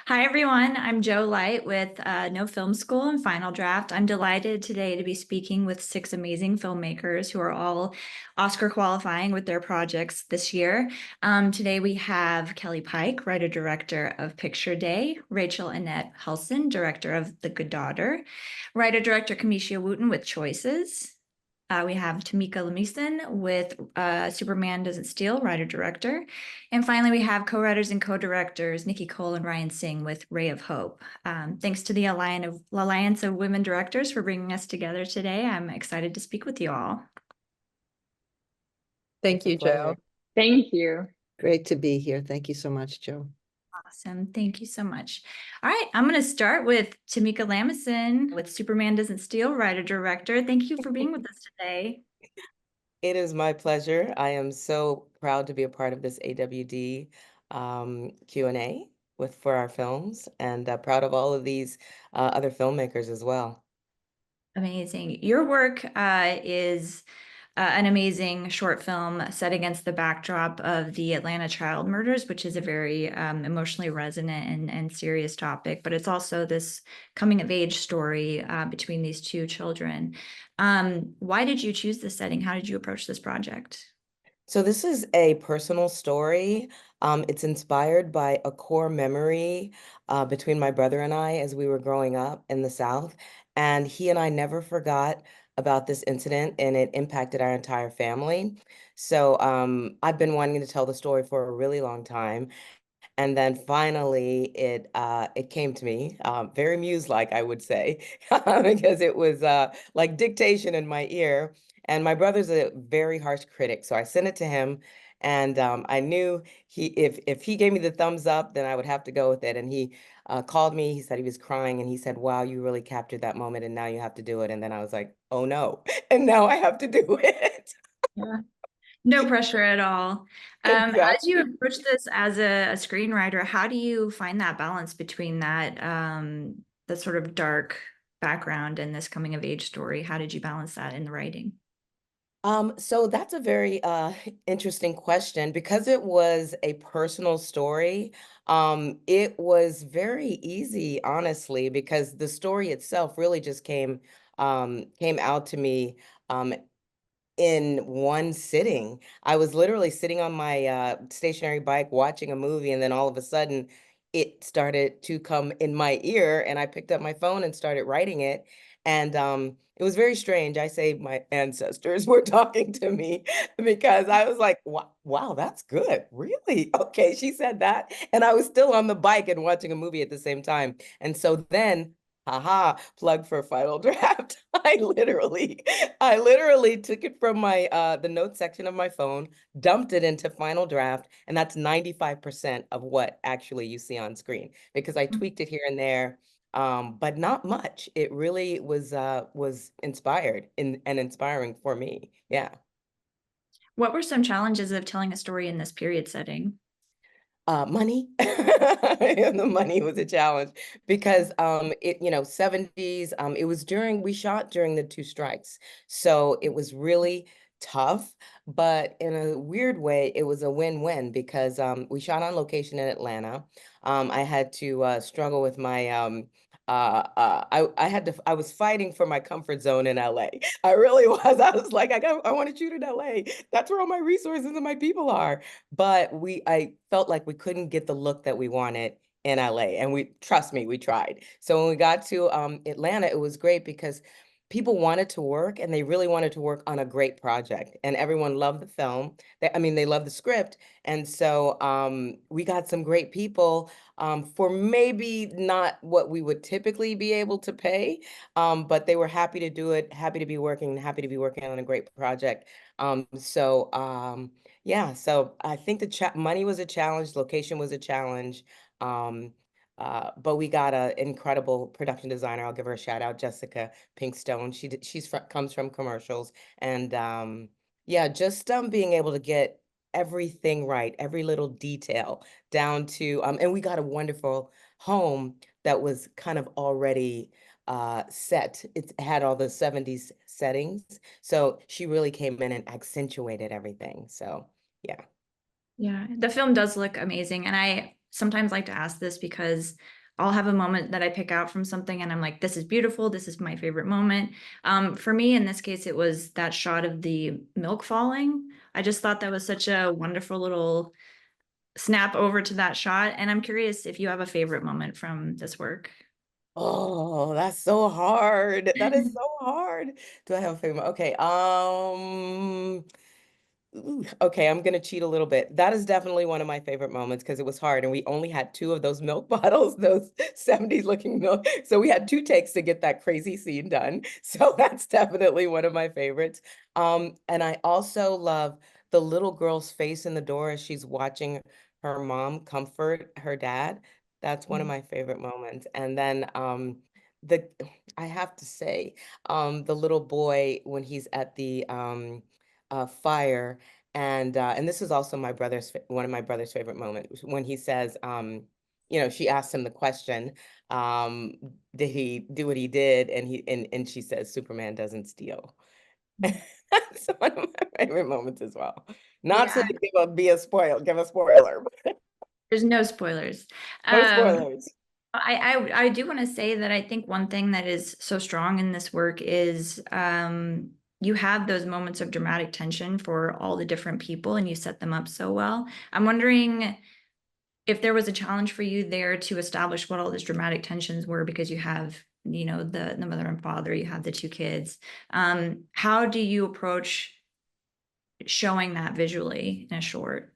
Hi, everyone. I'm Joe Light with No Film School and Final Draft. I'm delighted today to be speaking with six amazing filmmakers who are all Oscar qualifying with their projects this year. Today we have Kelly Pike, writer-director of Picture Day, Rachel Annette Helson, director of The Good Daughter, writer-director Kameishia Wooten with Choices. We have Tamika Lamison with Superman Doesn't Steal, writer-director. And finally, we have co-writers and co-directors Nikki Cole and Ryan Singh with Ray of Hope. Thanks to the Alliance of Women Directors for bringing us together today. I'm excited to speak with you all. Thank you, Joe. Thank you. Great to be here. Thank you so much, Joe. Awesome. Thank you so much. All right, I'm going to start with Tamika Lamison with Superman Doesn't Steal, writer-director. Thank you for being with us today. It is my pleasure. I am so proud to be a part of this AWD Q&A for our films, and proud of all of these other filmmakers as well. Amazing. Your work is an amazing short film set against the backdrop of the Atlanta child murders, which is a very emotionally resonant and serious topic, but it's also this coming of age story between these two children. Why did you choose this setting? How did you approach this project? So this is a personal story. It's inspired by a core memory between my brother and I as we were growing up in the South. And he and I never forgot about this incident, and it impacted our entire family. So I've been wanting to tell the story for a really long time. And then finally, it came to me, very muse-like, I would say, because it was like dictation in my ear. And my brother's a very harsh critic, so I sent it to him, and I knew if he gave me the thumbs up, then I would have to go with it. And he called me. He said he was crying, and he said, "Wow, you really captured that moment, and now you have to do it." And then I was like, "Oh no!" And now I have to do it. Yeah. No pressure at all. As you Exactly. approach this as a screenwriter, how do you find that balance between that sort of dark background and this coming of age story? How did you balance that in the writing? So that's a very interesting question because it was a personal story. It was very easy, honestly, because the story itself really just came out to me um, in one sitting. I was literally sitting on my stationary bike watching a movie, and then all of a sudden it started to come in my ear, and I picked up my phone and started writing it. And it was very strange. I say my ancestors were talking to me because I was like, wow, that's good. Really? Okay, she said that. And I was still on the bike and watching a movie at the same time. And so then haha, plug for Final Draft. I literally took it from my the notes section of my phone, dumped it into Final Draft, and that's 95% of what actually you see on screen because I tweaked it here and there, but not much. It really was inspired and inspiring for me. Yeah. What were some challenges of telling a story in this period setting? Money. And the money was a challenge because 70s, it was we shot during the two strikes. So it was really tough, but in a weird way, it was a win-win because we shot on location in Atlanta. I had to struggle with my I was fighting for my comfort zone in LA. I really was. I was like, I want to shoot in LA. That's where all my resources and my people are. But I felt like we couldn't get the look that we wanted in LA. And trust me, we tried. So when we got to Atlanta, it was great because people wanted to work and they really wanted to work on a great project. And everyone loved the film. They loved the script. And so we got some great people for maybe not what we would typically be able to pay, but they were happy to do it, happy to be working, happy to be working on a great project. Yeah, so I think the money was a challenge, location was a challenge, but we got an incredible production designer. I'll give her a shout out, Jessica Pinkstone. Comes from commercials, and yeah, just being able to get everything right, every little detail down to and we got a wonderful home that was kind of already set. It had all the 70s settings, so she really came in and accentuated everything. So yeah. Yeah, the film does look amazing. And sometimes like to ask this because I'll have a moment that I pick out from something and I'm like, this is beautiful. This is my favorite moment. For me, in this case, it was that shot of the milk falling. I just thought that was such a wonderful little snap over to that shot. And I'm curious if you have a favorite moment from this work. Oh, that's so hard. That is so hard. Do I have a favorite? Okay. Ooh, okay, I'm gonna cheat a little bit. That is definitely one of my favorite moments because it was hard and we only had two of those milk bottles, those 70s looking milk. So we had two takes to get that crazy scene done. So that's definitely one of my favorites. And I also love the little girl's face in the door as she's watching her mom comfort her dad. That's one of my favorite moments. And then the I have to say, the little boy when he's at the fire and this is also one of my brother's favorite moments when he says she asked him the question, um did he do what he did, and she says Superman doesn't steal. That's one of my favorite moments as well. Not to Yeah, give a spoiler, but there's no spoilers. no Um, spoilers. I do want to say that I think one thing that is so strong in this work is you have those moments of dramatic tension for all the different people and you set them up so well. I'm wondering if there was a challenge for you there to establish what all these dramatic tensions were because you have, the mother and father, you have the two kids. How do you approach showing that visually in a short?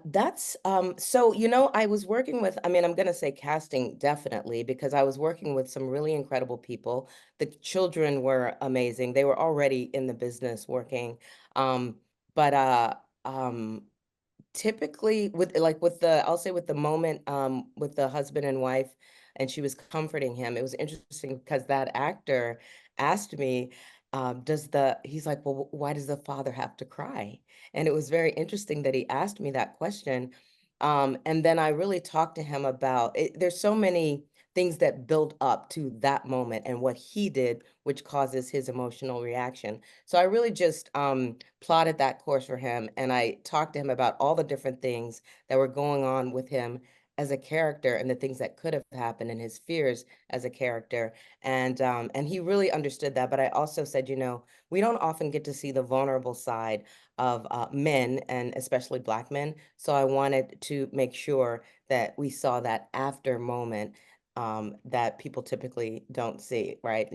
That's so I was working with, I mean, I'm gonna say casting definitely because I was working with some really incredible people. The children were amazing. They were already in the business working. Um, but um typically with the I'll say with the moment with the husband and wife and she was comforting him, it was interesting because that actor asked me, he's like, well, why does the father have to cry? And it was very interesting that he asked me that question. And then I really talked to him about it. There's so many things that build up to that moment and what he did, which causes his emotional reaction. So I really just plotted that course for him, and I talked to him about all the different things that were going on with him as a character and the things that could have happened and his fears as a character. And he really understood that. But I also said, we don't often get to see the vulnerable side of men and especially Black men. So I wanted to make sure that we saw that after moment that people typically don't see, right?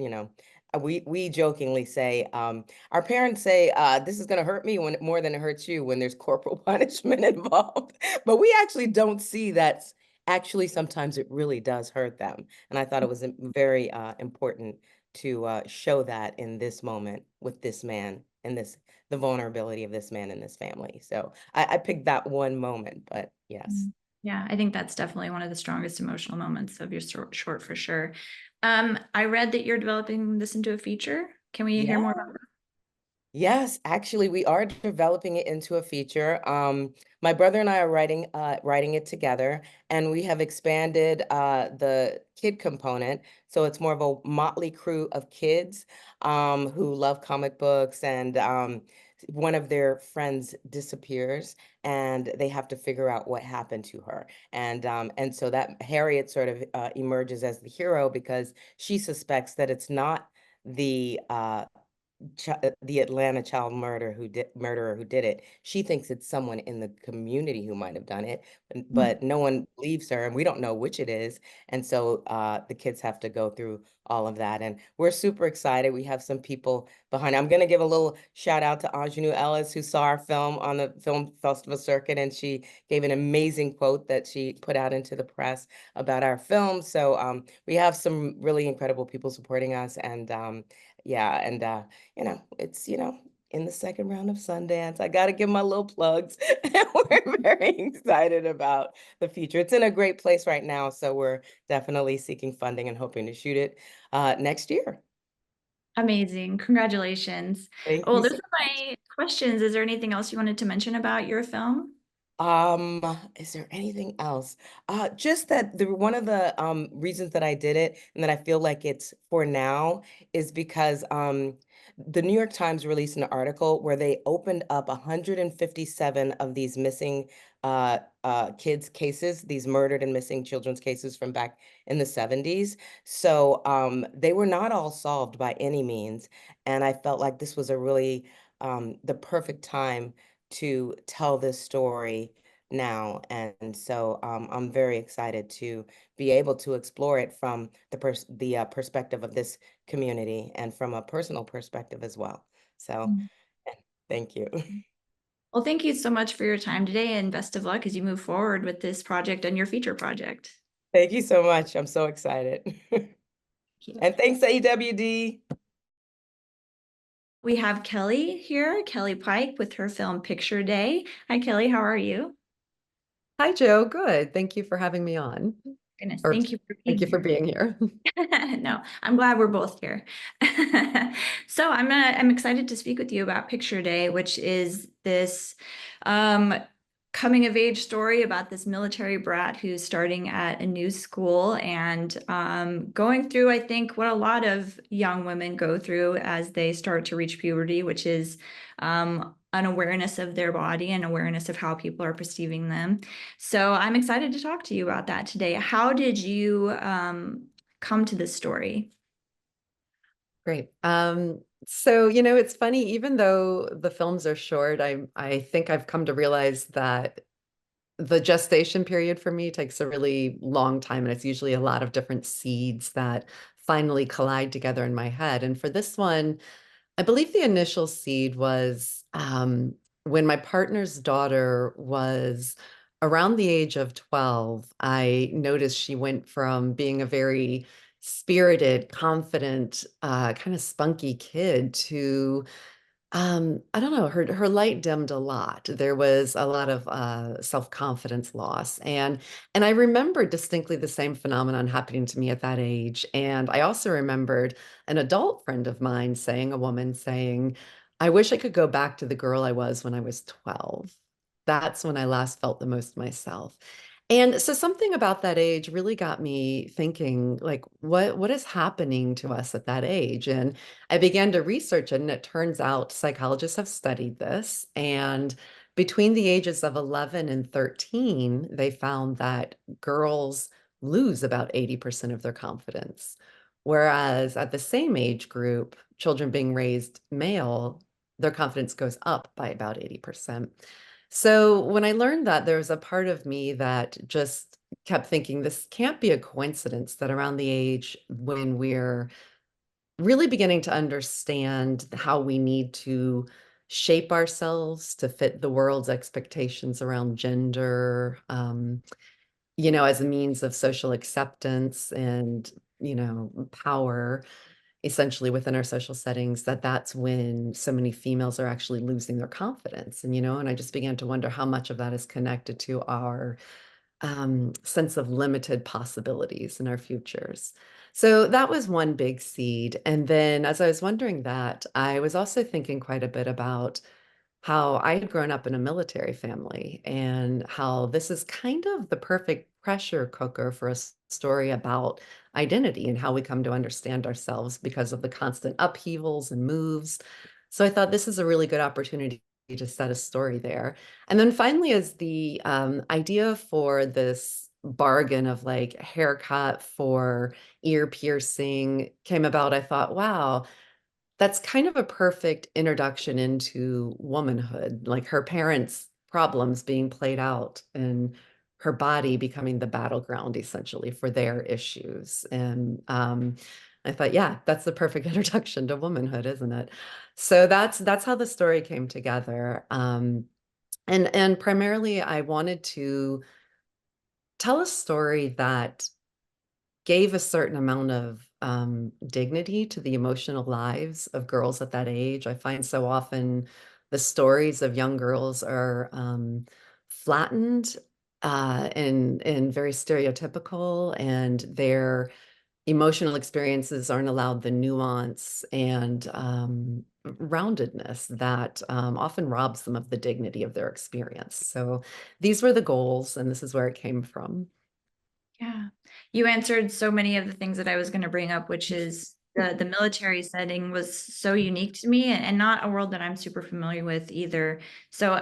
We jokingly say, our parents say, this is going to hurt me when more than it hurts you when there's corporal punishment involved. But we actually don't see that. Actually, sometimes it really does hurt them. And I thought it was very important to show that in this moment with this man and the vulnerability of this man in this family. So I picked that one moment, but yes. Yeah, I think that's definitely one of the strongest emotional moments of your short for sure. I read that you're developing this into a feature. Can we hear more Yeah. about that? Yes, actually, we are developing it into a feature. My brother and I are writing it together, and we have expanded the kid component. So it's more of a motley crew of kids who love comic books, and one of their friends disappears, and they have to figure out what happened to her. And so that Harriet sort of emerges as the hero because she suspects that it's not the Atlanta child murderer who did it. She thinks it's someone in the community who might have done it, but no one believes her, and we don't know which it is. And so the kids have to go through all of that, and we're super excited. We have some people behind. I'm going to give a little shout out to Aunjanue Ellis, who saw our film on the film festival circuit, and she gave an amazing quote that she put out into the press about our film. So we have some really incredible people supporting us, and yeah, and it's, in the second round of Sundance. I got to give my little plugs. And we're very excited about the future. It's in a great place right now. So we're definitely seeking funding and hoping to shoot it next year. Amazing. Congratulations. Thank Well, you those so are much. my questions. Is there anything else you wanted to mention about your film? Um, is there anything else? Just that one of the reasons that I did it and that I feel like it's for now is because The New York Times released an article where they opened up 157 of these missing kids cases, these murdered and missing children's cases from back in the 70s. So they were not all solved by any means. And I felt like this was a really the perfect time to tell this story now. And so I'm very excited to be able to explore it from the perspective of this community and from a personal perspective as well. So Mm. thank you. Well, thank you so much for your time today, and best of luck as you move forward with this project and your feature project. Thank you so much. I'm so excited. Thank you. And thanks, AWD. We have Kelly here, Kelly Pike, with her film Picture Day. Hi, Kelly. How are you? Hi, Joe. Good. Thank you for having me on. Goodness, Or thank you for being thank you for here. being here. No, I'm glad we're both here. So I'm excited to speak with you about Picture Day, which is this um, coming of age story about this military brat who's starting at a new school and going through, I think, what a lot of young women go through as they start to reach puberty, which is an awareness of their body and awareness of how people are perceiving them. So I'm excited to talk to you about that today. How did you come to this story? Great. So, it's funny, even though the films are short, I think I've come to realize that the gestation period for me takes a really long time, and it's usually a lot of different seeds that finally collide together in my head. And for this one, I believe the initial seed was when my partner's daughter was around the age of 12. I noticed she went from being a very spirited, confident, kind of spunky kid to I don't know, her light dimmed a lot. There was a lot of self-confidence loss. And I remember distinctly the same phenomenon happening to me at that age. And I also remembered an adult friend of mine saying, a woman saying, I wish I could go back to the girl I was when I was 12. That's when I last felt the most myself. And so something about that age really got me thinking, like, what is happening to us at that age? And I began to research it, and it turns out psychologists have studied this. And between the ages of 11 and 13, they found that girls lose about 80% of their confidence. Whereas at the same age group, children being raised male, their confidence goes up by about 80%. So when I learned that, there was a part of me that just kept thinking this can't be a coincidence that around the age when we're really beginning to understand how we need to shape ourselves to fit the world's expectations around gender, as a means of social acceptance and, power essentially within our social settings, that's when so many females are actually losing their confidence. And I just began to wonder how much of that is connected to our sense of limited possibilities in our futures. So that was one big seed. And then as I was wondering that, I was also thinking quite a bit about how I had grown up in a military family and how this is kind of the perfect pressure cooker for a story about identity and how we come to understand ourselves because of the constant upheavals and moves. So I thought this is a really good opportunity to set a story there. And then finally, as the idea for this bargain of like haircut for ear piercing came about, I thought, wow, that's kind of a perfect introduction into womanhood, like her parents' problems being played out and her body becoming the battleground essentially for their issues. And I thought, yeah, that's the perfect introduction to womanhood, isn't it? So that's how the story came together. And primarily I wanted to tell a story that gave a certain amount of dignity to the emotional lives of girls at that age. I find so often the stories of young girls are flattened and very stereotypical, and their emotional experiences aren't allowed the nuance and roundedness that often robs them of the dignity of their experience. So these were the goals, and this is where it came from. Yeah, you answered so many of the things that I was going to bring up, which is the military setting was so unique to me, and not a world that I'm super familiar with either. So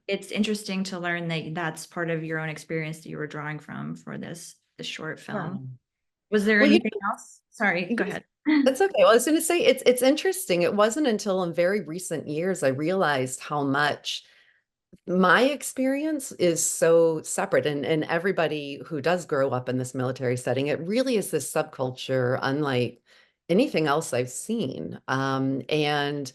it's interesting to learn that that's part of your own experience that you were drawing from for this short Yeah. film. Was there Well, anything else? Sorry, go yes, ahead. that's okay. Well, I was going to say it's interesting. It wasn't until in very recent years I realized how much my experience is so separate, and everybody who does grow up in this military setting, it really is this subculture unlike anything else I've seen. And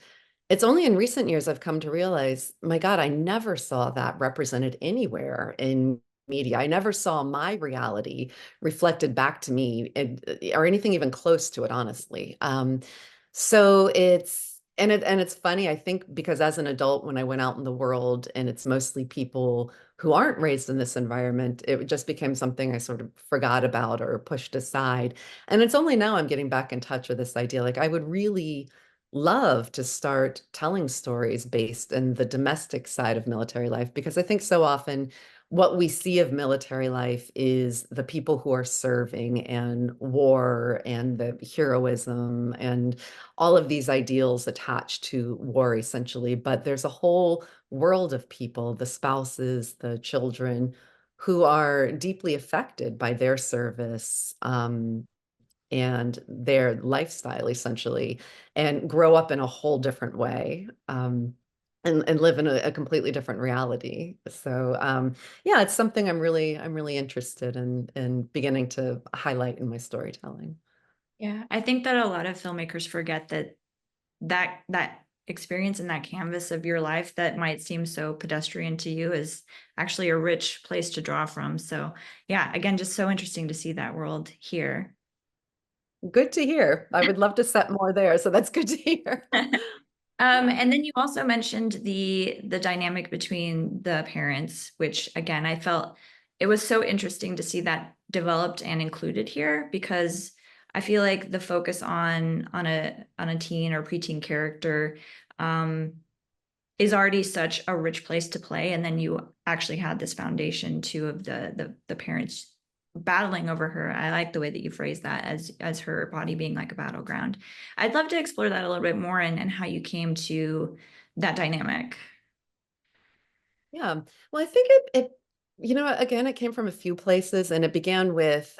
it's only in recent years I've come to realize, my God, I never saw that represented anywhere in media. I never saw my reality reflected back to me, or anything even close to it, honestly. So it's funny, I think, because as an adult, when I went out in the world and it's mostly people who aren't raised in this environment, it just became something I sort of forgot about or pushed aside. And it's only now I'm getting back in touch with this idea. Like, I would really love to start telling stories based in the domestic side of military life, because I think so often what we see of military life is the people who are serving and war and the heroism and all of these ideals attached to war, essentially. But there's a whole world of people, the spouses, the children, who are deeply affected by their service, and their lifestyle, essentially, and grow up in a whole different way. And live in a completely different reality. So yeah, it's something I'm really interested in beginning to highlight in my storytelling. Yeah, I think that a lot of filmmakers forget that experience and that canvas of your life that might seem so pedestrian to you is actually a rich place to draw from. So yeah, again, just so interesting to see that world here. Good to hear. I would love to set more there, so that's good to hear. And then you also mentioned the dynamic between the parents, which again, I felt it was so interesting to see that developed and included here, because I feel like the focus on a teen or preteen character um, is already such a rich place to play, and then you actually had this foundation too of the parents battling over her. I like the way that you phrase that as her body being like a battleground. I'd love to explore that a little bit more, and how you came to that dynamic. Yeah. Well, I think again, it came from a few places, and it began with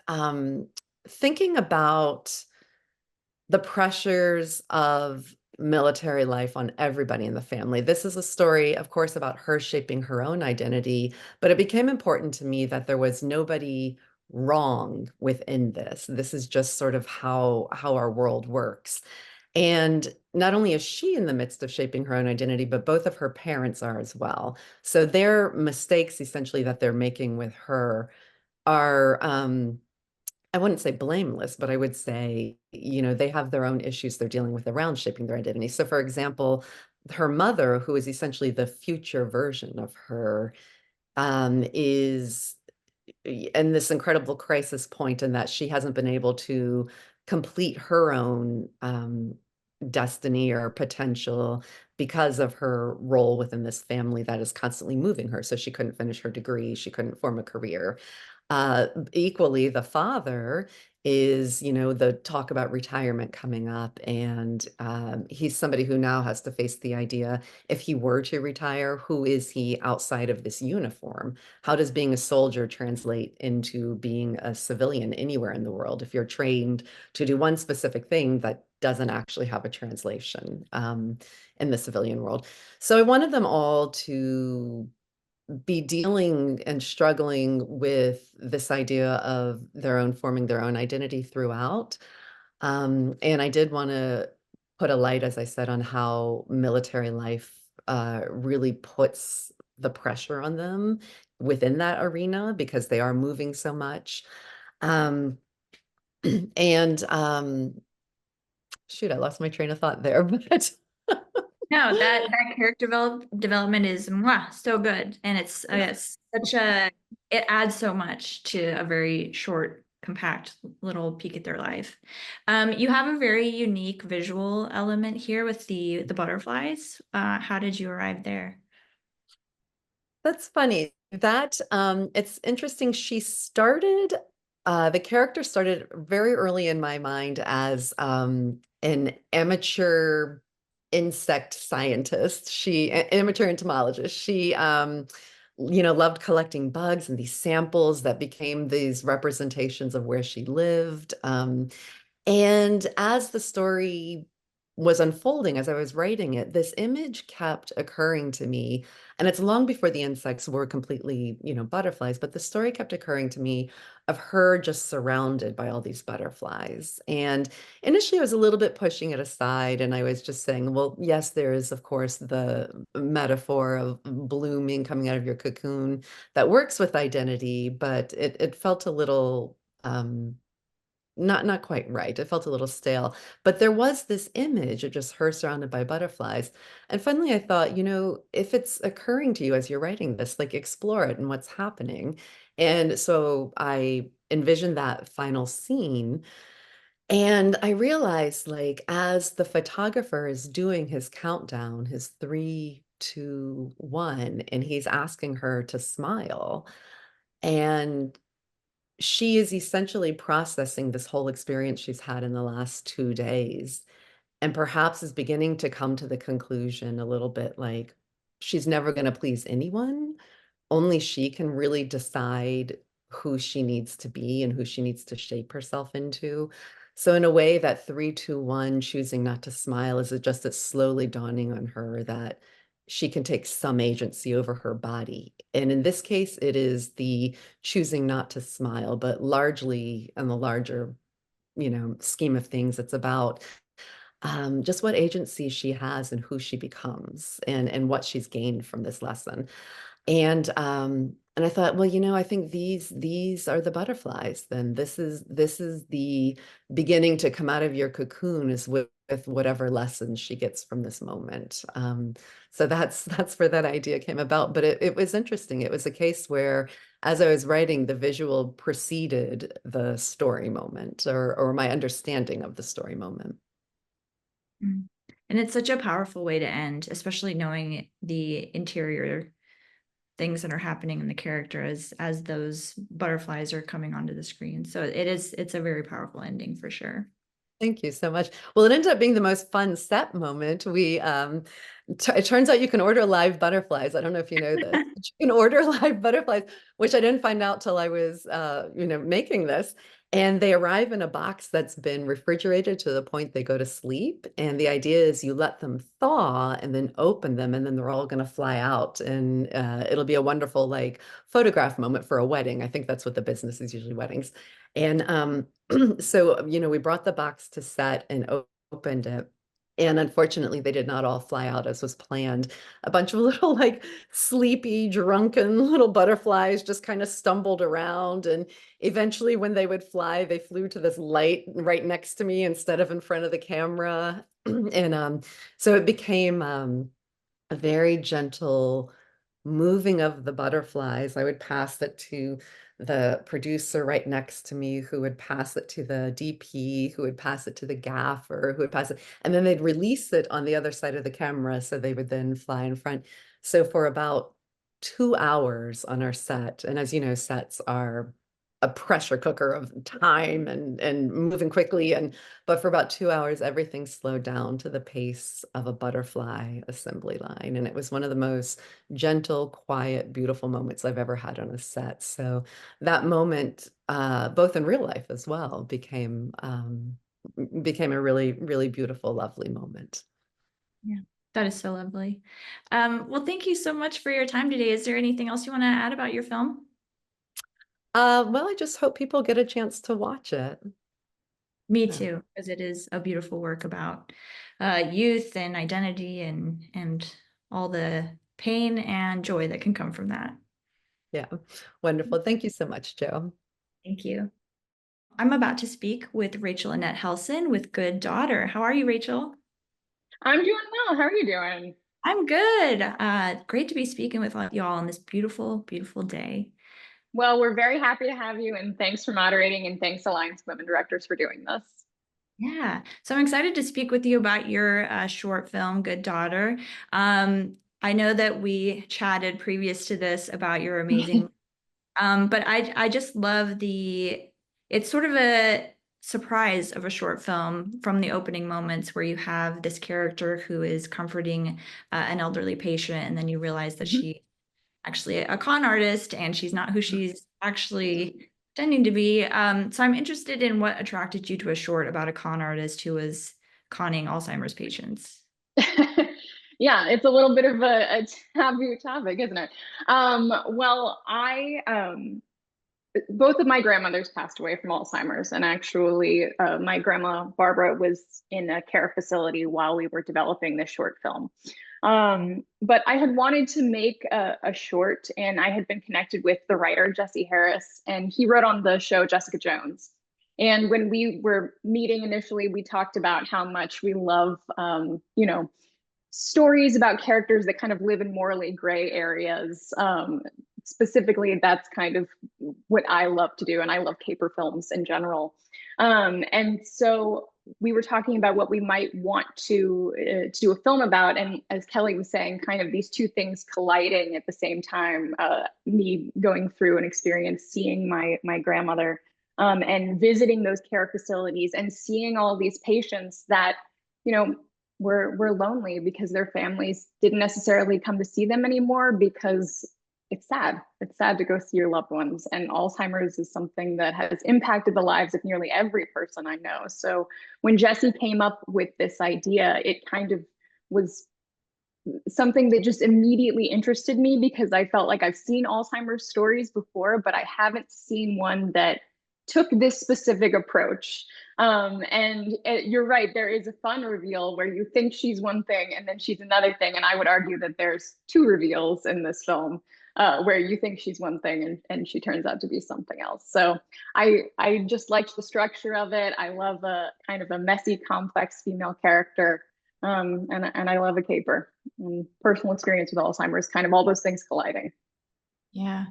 thinking about the pressures of military life on everybody in the family. This is a story, of course, about her shaping her own identity, but it became important to me that there was nobody wrong within this. This is just sort of how our world works. And not only is she in the midst of shaping her own identity, but both of her parents are as well. So their mistakes, essentially, that they're making with her are I wouldn't say blameless, but I would say, they have their own issues they're dealing with around shaping their identity. So, for example, her mother, who is essentially the future version of her, is in this incredible crisis point in that she hasn't been able to complete her own destiny or potential because of her role within this family that is constantly moving her. So she couldn't finish her degree, she couldn't form a career. Equally, the father is, the talk about retirement coming up, and he's somebody who now has to face the idea, if he were to retire, who is he outside of this uniform? How does being a soldier translate into being a civilian anywhere in the world if you're trained to do one specific thing that doesn't actually have a translation in the civilian world? So I wanted them all to be dealing and struggling with this idea of their own forming their own identity throughout. And I did want to put a light, as I said, on how military life really puts the pressure on them within that arena, because they are moving so much. Um, and shoot, I lost my train of thought there, but No, that character development is mwah, so good, and it's such a it adds so much to a very short, compact little peek at their life. You have a very unique visual element here with the butterflies. How did you arrive there? that's funny. That it's interesting. She started The character started very early in my mind as an amateur insect scientist. Amateur entomologist. She, loved collecting bugs and these samples that became these representations of where she lived. And as the story was unfolding, as I was writing it, this image kept occurring to me. And it's long before the insects were completely, butterflies, but the story kept occurring to me of her just surrounded by all these butterflies. And initially, I was a little bit pushing it aside. And I was just saying, well, yes, there is, of course, the metaphor of blooming coming out of your cocoon that works with identity, but it felt a little. Not quite right. It felt a little stale, but there was this image of just her surrounded by butterflies. And finally, I thought, if it's occurring to you as you're writing this, like explore it and what's happening. And so I envisioned that final scene. And I realized, like, as the photographer is doing his countdown, his 3, 2, 1, and he's asking her to smile. And she is essentially processing this whole experience she's had in the last 2 days, and perhaps is beginning to come to the conclusion a little bit like she's never gonna please anyone. Only she can really decide who she needs to be and who she needs to shape herself into. So in a way, that 3, 2, 1, choosing not to smile is just it's slowly dawning on her that she can take some agency over her body. And in this case, it is the choosing not to smile, but largely in the larger, scheme of things, it's about just what agency she has and who she becomes and what she's gained from this lesson. And I thought, well, I think these are the butterflies. Then this is the beginning to come out of your cocoon is with whatever lessons she gets from this moment. So that's where that idea came about. But it was interesting. It was a case where, as I was writing, the visual preceded the story moment or my understanding of the story moment. Mm. And it's such a powerful way to end, especially knowing the interior things that are happening in the character as those butterflies are coming onto the screen. So it's a very powerful ending for sure. Thank you so much. Well, it ended up being the most fun set moment. It turns out you can order live butterflies. I don't know if you know this. But you can order live butterflies, which I didn't find out till I was, making this. And they arrive in a box that's been refrigerated to the point they go to sleep. And the idea is you let them thaw and then open them, and then they're all going to fly out. And it'll be a wonderful like photograph moment for a wedding. I think that's what the business is, usually weddings. And so, we brought the box to set and opened it. And unfortunately, they did not all fly out as was planned. A bunch of little, like, sleepy, drunken little butterflies just kind of stumbled around. And eventually, when they would fly, they flew to this light right next to me instead of in front of the camera. And so it became a very gentle moving of the butterflies. I would pass it to the producer right next to me, who would pass it to the DP, who would pass it to the gaffer, who would pass it, and then they'd release it on the other side of the camera. So they would then fly in front. So for about 2 hours on our set, and as you know, sets are a pressure cooker of time and moving quickly. But for about 2 hours, everything slowed down to the pace of a butterfly assembly line. And it was one of the most gentle, quiet, beautiful moments I've ever had on a set. So that moment, both in real life as well, became a really, really beautiful, lovely moment. Yeah, that is so lovely. Well, thank you so much for your time today. Is there anything else you want to add about your film? Well, I just hope people get a chance to watch it. Me Yeah. too, because it is a beautiful work about youth and identity and all the pain and joy that can come from that. Yeah, wonderful. Thank you so much, Joe. Thank you. I'm about to speak with Rachel Annette Helson with Good Daughter. How are you, Rachel? I'm doing well. How are you doing? I'm good. Great to be speaking with y'all on this beautiful, beautiful day. Well, we're very happy to have you, and thanks for moderating, and thanks Alliance Women Directors for doing this. Yeah, so I'm excited to speak with you about your short film, Good Daughter. I know that we chatted previous to this about your amazing, but I just love the it's sort of a surprise of a short film from the opening moments where you have this character who is comforting an elderly patient, and then you realize that she actually a con artist and she's not who she's actually pretending to be. So I'm interested in what attracted you to a short about a con artist who was conning Alzheimer's patients. Yeah, it's a little bit of a taboo topic, isn't it? Well, both of my grandmothers passed away from Alzheimer's, and actually, my grandma Barbara was in a care facility while we were developing this short film. But I had wanted to make a short, and I had been connected with the writer Jesse Harris, and he wrote on the show Jessica Jones. And when we were meeting initially, we talked about how much we love, stories about characters that kind of live in morally gray areas. Specifically, that's kind of what I love to do, and I love caper films in general. And so we were talking about what we might want to do a film about, and as Kelly was saying, kind of these two things colliding at the same time. Me going through an experience, seeing my grandmother, and visiting those care facilities, and seeing all these patients that, were lonely because their families didn't necessarily come to see them anymore, because it's sad. It's sad to go see your loved ones. And Alzheimer's is something that has impacted the lives of nearly every person I know. So when Jesse came up with this idea, it kind of was something that just immediately interested me, because I felt like I've seen Alzheimer's stories before, but I haven't seen one that took this specific approach. And you're right, there is a fun reveal where you think she's one thing and then she's another thing. And I would argue that there's two reveals in this film, where you think she's one thing and she turns out to be something else. So I just liked the structure of it. I love a kind of a messy, complex female character. And I love a caper, and personal experience with Alzheimer's, kind of all those things colliding. Yeah.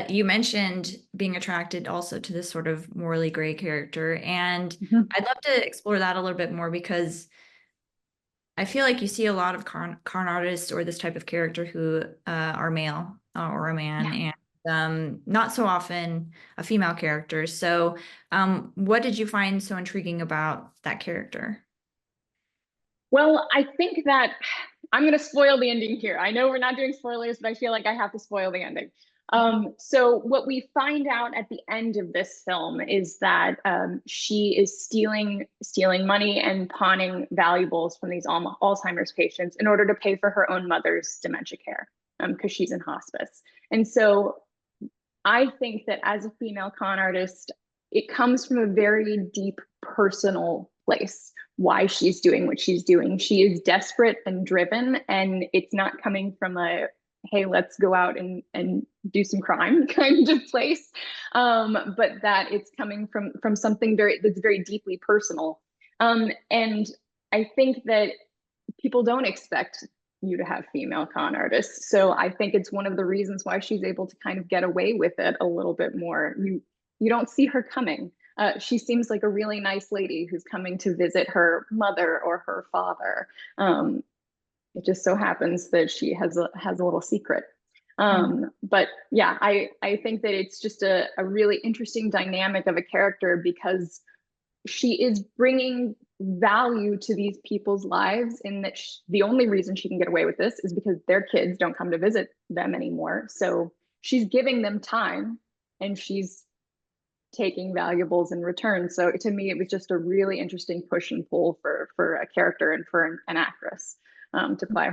You mentioned being attracted also to this sort of morally gray character, and I'd love to explore that a little bit more, because I feel like you see a lot of con artists or this type of character who are male or a man, and not so often a female character. So what did you find so intriguing about that character? Well, I think that I'm going to spoil the ending here. I know we're not doing spoilers, but I feel like I have to spoil the ending. So what we find out at the end of this film is that she is stealing money and pawning valuables from these Alzheimer's patients in order to pay for her own mother's dementia care, because she's in hospice. And so I think that as a female con artist, it comes from a very deep personal place, why she's doing what she's doing. She is desperate and driven, and it's not coming from a, hey, let's go out and do some crime kind of place, but that it's coming from something that's very deeply personal. And I think that people don't expect you to have female con artists. So I think it's one of the reasons why she's able to kind of get away with it a little bit more. You don't see her coming. She seems like a really nice lady who's coming to visit her mother or her father. It just so happens that she has a little secret. But yeah, I think that it's just a really interesting dynamic of a character, because she is bringing value to these people's lives, in that the only reason she can get away with this is because their kids don't come to visit them anymore. So she's giving them time, and she's taking valuables in return. So to me, it was just a really interesting push and pull for a character and for an actress to play.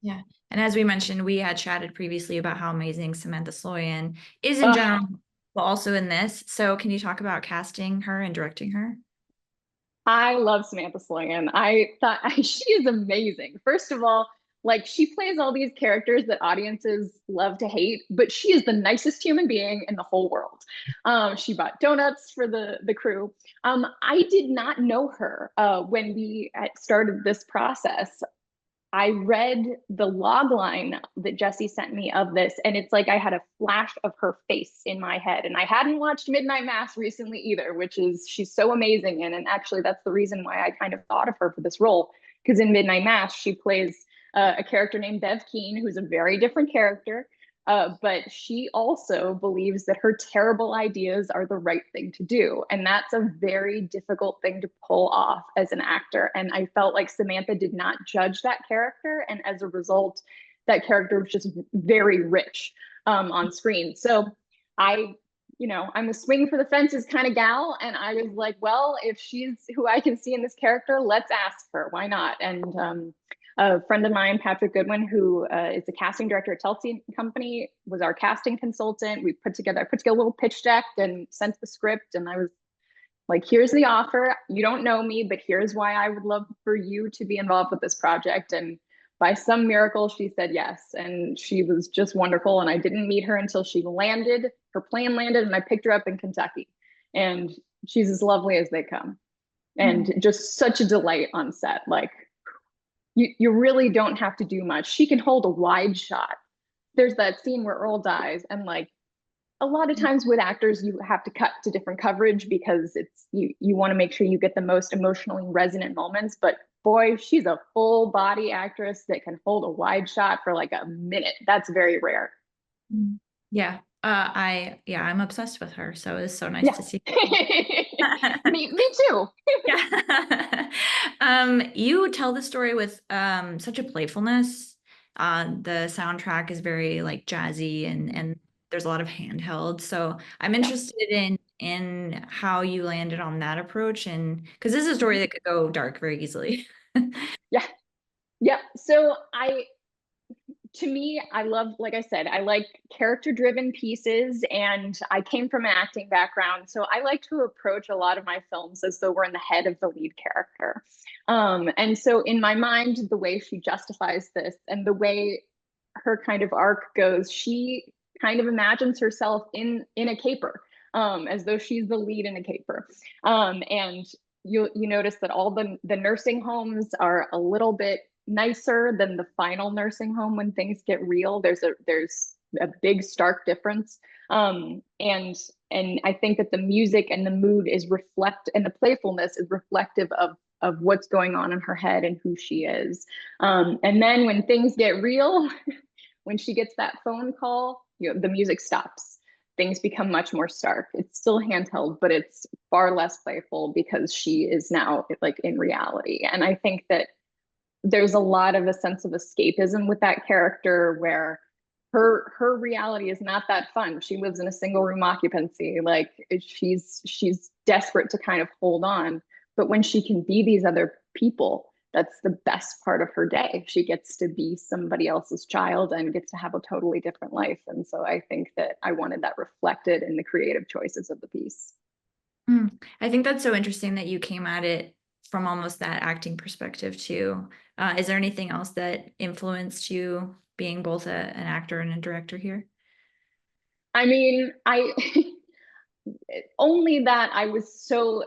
Yeah. And as we mentioned, we had chatted previously about how amazing Samantha Sloyan is in general, but also in this. So can you talk about casting her and directing her? I love Samantha Sloyan. I thought she is amazing. First of all, like, she plays all these characters that audiences love to hate, but she is the nicest human being in the whole world. She bought donuts for the crew. I did not know her when we started this process. I read the log line that Jesse sent me of this, and it's like I had a flash of her face in my head. And I hadn't watched Midnight Mass recently either, which is, she's so amazing in. And actually, that's the reason why I kind of thought of her for this role, because in Midnight Mass, she plays a character named Bev Keane, who's a very different character. But she also believes that her terrible ideas are the right thing to do. And that's a very difficult thing to pull off as an actor. And I felt like Samantha did not judge that character. And as a result, that character was just very rich on screen. So I, I'm a swing for the fences kind of gal. And I was like, well, if she's who I can see in this character, let's ask her. Why not? And a friend of mine, Patrick Goodwin, who is the casting director at Helson Company, was our casting consultant. I put together a little pitch deck and sent the script. And I was like, here's the offer. You don't know me, but here's why I would love for you to be involved with this project. And by some miracle, she said yes. And she was just wonderful. And I didn't meet her until her plane landed, and I picked her up in Kentucky. And she's as lovely as they come. And just such a delight on set. Like, you really don't have to do much. She can hold a wide shot. There's that scene where Earl dies, and like a lot of times with actors, you have to cut to different coverage because it's you want to make sure you get the most emotionally resonant moments. But boy, she's a full body actress that can hold a wide shot for like a minute. That's very rare. Yeah. I'm obsessed with her. So it's so nice to see. me too. Yeah. You tell the story with such a playfulness. The soundtrack is very like jazzy and there's a lot of handheld. So I'm interested in how you landed on that approach, and because this is a story that could go dark very easily. Yeah. So to me, I love, like I said, I like character-driven pieces, and I came from an acting background. So I like to approach a lot of my films as though we're in the head of the lead character. And so in my mind, the way she justifies this and the way her kind of arc goes, she kind of imagines herself in a caper, as though she's the lead in a caper. And you notice that all the nursing homes are a little bit nicer than the final nursing home when things get real. There's a big stark difference. And I think that the music and the mood and the playfulness is reflective of what's going on in her head and who she is. And then when things get real, when she gets that phone call, the music stops. Things become much more stark. It's still handheld, but it's far less playful because she is now like in reality. And I think that there's a lot of a sense of escapism with that character, where her reality is not that fun. She lives in a single room occupancy. Like she's desperate to kind of hold on. But when she can be these other people, that's the best part of her day. She gets to be somebody else's child and gets to have a totally different life. And so I think that I wanted that reflected in the creative choices of the piece. I think that's so interesting that you came at it from almost that acting perspective too. Is there anything else that influenced you being both an actor and a director here? I mean, only that I was so,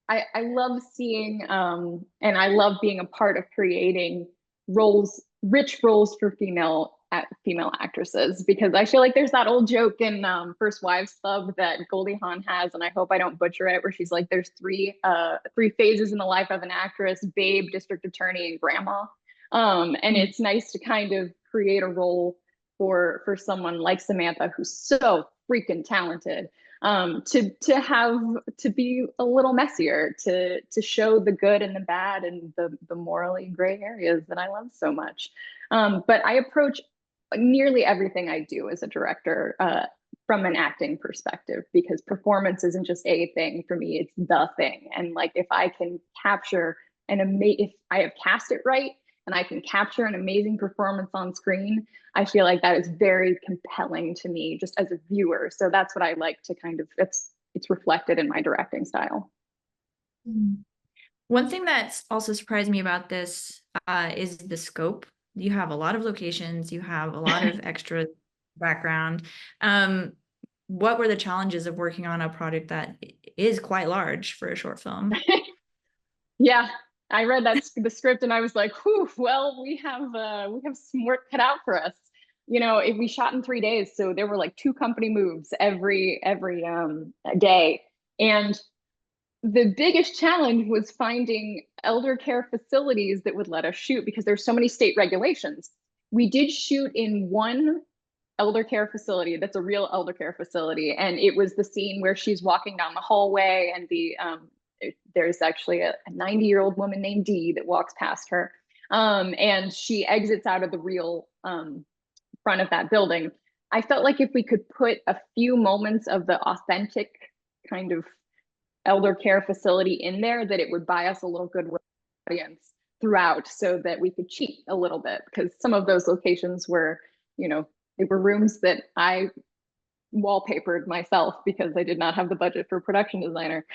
I love seeing, and I love being a part of creating rich roles for female actresses, because I feel like there's that old joke in First Wives Club that Goldie Hawn has, and I hope I don't butcher it, where she's like, there's three phases in the life of an actress: babe, district attorney, and grandma. And it's nice to kind of create a role for someone like Samantha, who's so freaking talented, to be a little messier, to show the good and the bad and the morally gray areas that I love so much. But I approach nearly everything I do as a director from an acting perspective, because performance isn't just a thing for me, it's the thing. And like, if I can capture if I have cast it right and I can capture an amazing performance on screen, I feel like that is very compelling to me just as a viewer. So that's what I like to kind of, it's reflected in my directing style. One thing that's also surprised me about this is the scope. You have a lot of locations, you have a lot of extra background. What were the challenges of working on a project that is quite large for a short film? Yeah, I read the script and I was like, whew, well, we have some work cut out for us. If we shot in 3 days, so there were like 2 company moves every day. And the biggest challenge was finding elder care facilities that would let us shoot, because there's so many state regulations. We did shoot in one elder care facility that's a real elder care facility. And it was the scene where she's walking down the hallway and there's actually a 90-year-old woman named Dee that walks past her. And she exits out of the real front of that building. I felt like if we could put a few moments of the authentic kind of elder care facility in there, that it would buy us a little good audience throughout, so that we could cheat a little bit, because some of those locations were, they were rooms that I wallpapered myself because I did not have the budget for a production designer.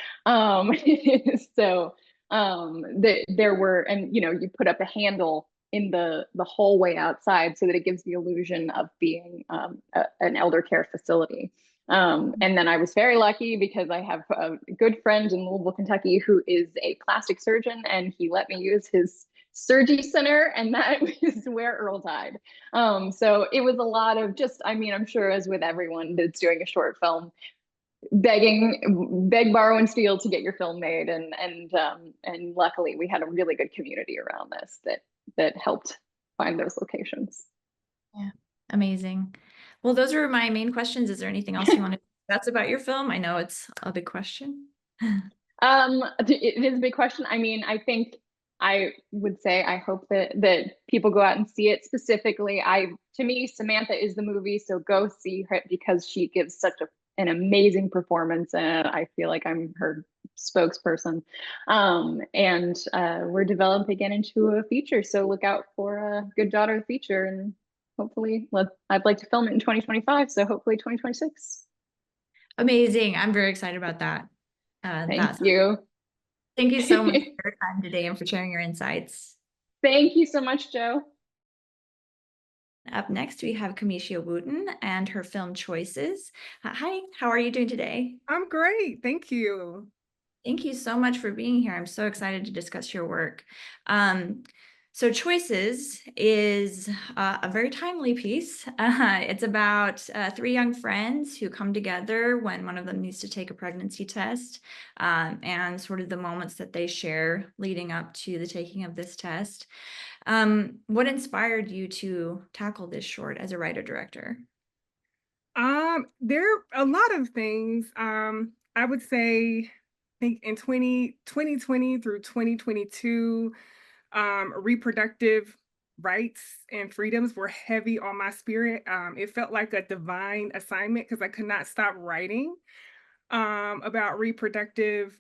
So there were, and you put up a handle in the hallway outside so that it gives the illusion of being an elder care facility. And then I was very lucky because I have a good friend in Louisville, Kentucky, who is a plastic surgeon, and he let me use his surgery center, and that is where Earl died. So it was a lot of just, I'm sure as with everyone that's doing a short film, beg, borrow, and steal to get your film made. And luckily we had a really good community around this that helped find those locations. Yeah, amazing. Well, those are my main questions. Is there anything else you want to discuss about your film? I know it's a big question. It is a big question. I think I would say I hope that people go out and see it. Specifically, to me, Samantha is the movie, so go see her because she gives such an amazing performance, and I feel like I'm her spokesperson. And we're developing it into a feature, so look out for a Good Daughter feature, and hopefully, I'd like to film it in 2025, so hopefully 2026. Amazing. I'm very excited about that. Thank you. Thank you so much for your time today and for sharing your insights. Thank you so much, Joe. Up next, we have Kameishia Wooten and her film Choices. Hi, how are you doing today? I'm great. Thank you. Thank you so much for being here. I'm so excited to discuss your work. So Choices is a very timely piece. It's about 3 young friends who come together when one of them needs to take a pregnancy test, and sort of the moments that they share leading up to the taking of this test. What inspired you to tackle this short as a writer-director? There are a lot of things. I would say, I think in 2020 through 2022, reproductive rights and freedoms were heavy on my spirit. It felt like a divine assignment because I could not stop writing about reproductive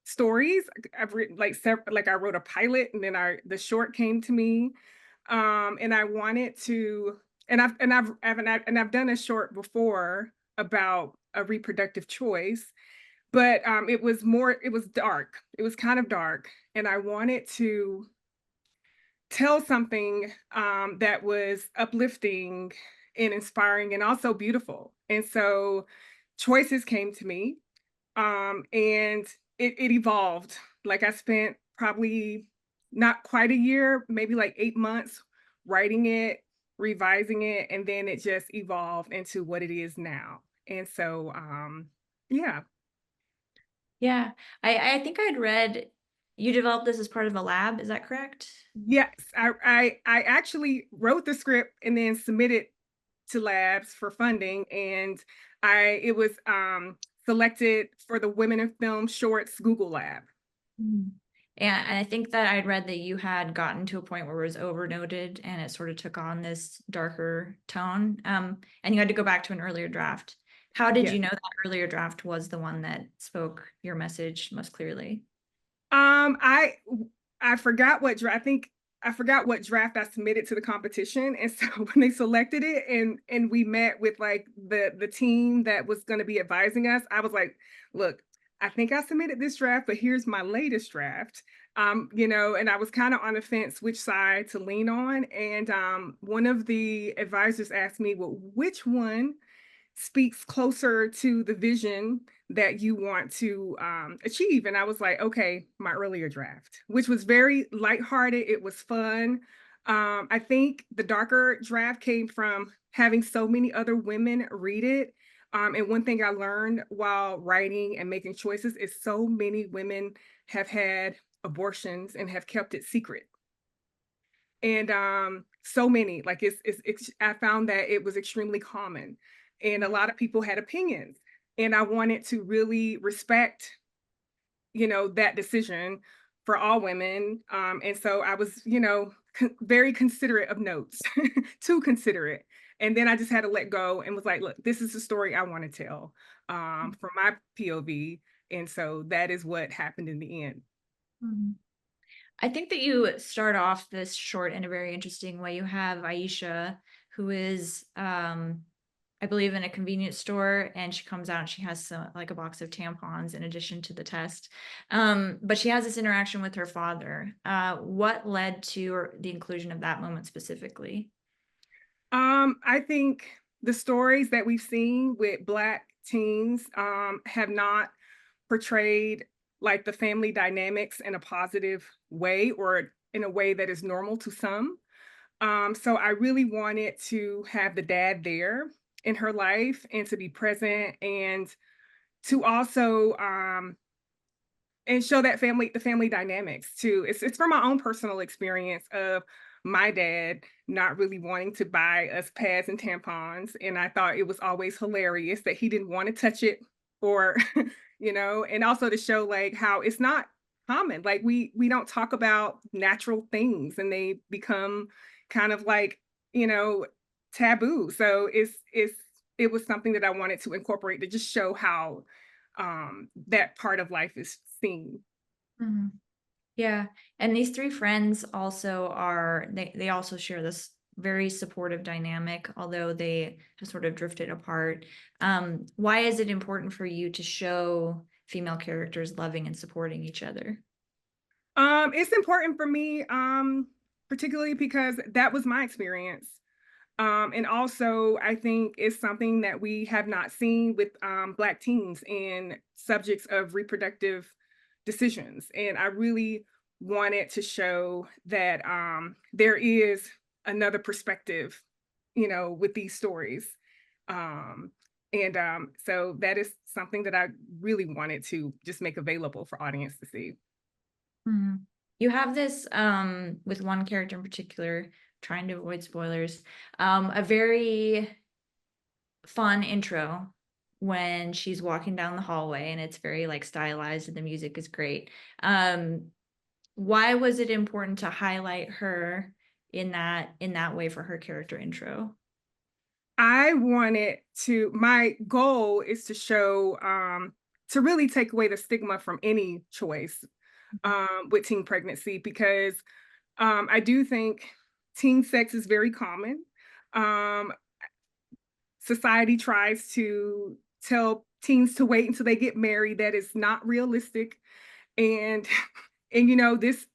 stories. I've written like I wrote a pilot, and then the short came to me, and I wanted to, and I've done a short before about a reproductive choice, but it was dark. It was kind of dark, and I wanted to tell something that was uplifting and inspiring and also beautiful. And so Choices came to me, and it evolved. Like I spent probably not quite a year, maybe like 8 months writing it, revising it, and then it just evolved into what it is now. And so, yeah. Yeah, I think I'd read you developed this as part of a lab. Is that correct? Yes, I actually wrote the script and then submitted to labs for funding, and it was selected for the Women in Film Shorts Google Lab. Mm. And I think that I'd read that you had gotten to a point where it was overnoted and it sort of took on this darker tone. And you had to go back to an earlier draft. How did you know that earlier draft was the one that spoke your message most clearly? I forgot what draft. I forgot what draft I submitted to the competition, and so when they selected it, and we met with like the team that was going to be advising us, I was like, look, I think I submitted this draft, but here's my latest draft. And I was kind of on the fence which side to lean on, and one of the advisors asked me, well, which one speaks closer to the vision that you want to achieve? And I was like, okay, my earlier draft, which was very lighthearted. It was fun. I think the darker draft came from having so many other women read it. And one thing I learned while writing and making Choices is so many women have had abortions and have kept it secret. And so many, like I found that it was extremely common, and a lot of people had opinions, and I wanted to really respect, that decision for all women. And so I was, very considerate of notes, too considerate. And then I just had to let go and was like, look, this is the story I want to tell, from my POV. And so that is what happened in the end. Mhm. I think that you start off this short in a very interesting way. You have Aisha, who is, I believe, in a convenience store, and she comes out and she has like a box of tampons in addition to the test. But she has this interaction with her father. What led to the inclusion of that moment specifically? I think the stories that we've seen with Black teens, have not portrayed like the family dynamics in a positive way, or in a way that is normal to some. So I really wanted to have the dad there in her life and to be present, and to also, and show that the family dynamics too. It's from my own personal experience of my dad not really wanting to buy us pads and tampons, and I thought it was always hilarious that he didn't want to touch it, or and also to show like how it's not common. Like we don't talk about natural things, and they become kind of like, taboo. So it was something that I wanted to incorporate to just show how, that part of life is seen. Mhm. Yeah. And these three friends also they also share this very supportive dynamic, although they have sort of drifted apart. Why is it important for you to show female characters loving and supporting each other? It's important for me, particularly because that was my experience. And also, I think it's something that we have not seen with, Black teens and subjects of reproductive decisions. And I really wanted to show that, there is another perspective, with these stories. Um, and so that is something that I really wanted to just make available for audience to see. Mhm. You have this, with one character in particular, trying to avoid spoilers, a very fun intro when she's walking down the hallway, and it's very like stylized and the music is great. Why was it important to highlight her in that way for her character intro? My goal is to show, to really take away the stigma from any choice, with teen pregnancy, because, I do think teen sex is very common. Um, Society tries to tell teens to wait until they get married. That is not realistic. And and this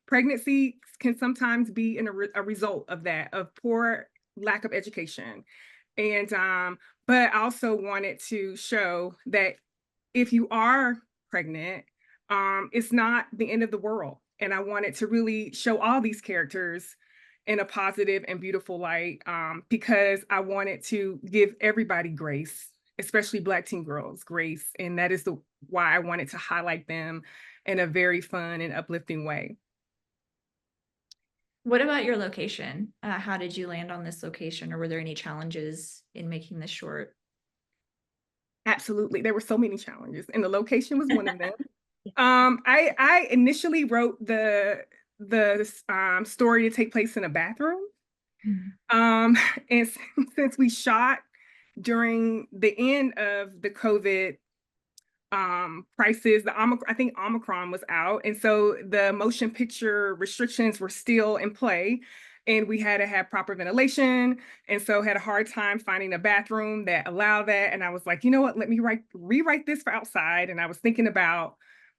pregnancy can sometimes be a result of that, of poor lack of education. And but I also wanted to show that if you are pregnant, it's not the end of the world. And I wanted to really show all these characters in a positive and beautiful light, because I wanted to give everybody grace, especially Black teen girls grace. And that is why I wanted to highlight them in a very fun and uplifting way. What about your location? How did you land on this location, or were there any challenges in making this short? Absolutely. There were so many challenges, and the location was one of them. I initially wrote the story to take place in a bathroom. Mhm. And since we shot during the end of the COVID, crisis, I think Omicron was out, and so the motion picture restrictions were still in play, and we had to have proper ventilation, and so had a hard time finding a bathroom that allowed that. And I was like, you know what, let me rewrite this for outside. And I was thinking about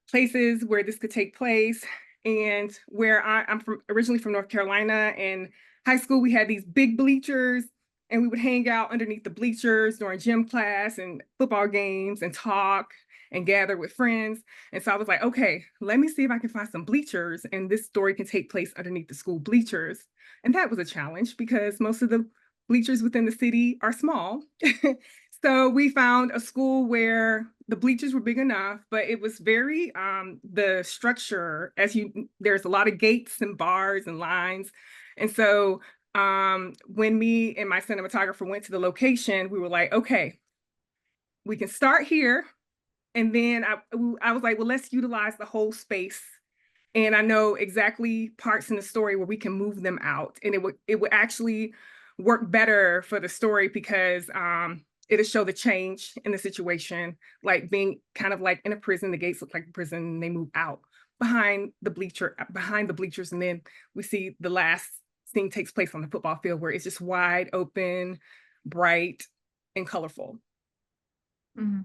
places where this could take place, and where I'm originally from North Carolina. In high school, we had these big bleachers, and we would hang out underneath the bleachers during gym class and football games and talk and gather with friends. And so I was like, okay, let me see if I can find some bleachers, and this story can take place underneath the school bleachers. And that was a challenge because most of the bleachers within the city are small. So we found a school where the bleachers were big enough, but it was very, the structure, there's a lot of gates and bars and lines. And so When me and my cinematographer went to the location, we were like, okay, we can start here. And then I was like, well, let's utilize the whole space. And I know exactly parts in the story where we can move them out. And it would actually work better for the story because it'll show the change in the situation, like being kind of like in a prison, the gates look like a prison, and they move out behind the bleachers. And then we see the last scene takes place on the football field where it's just wide open, bright, and colorful. Mhm.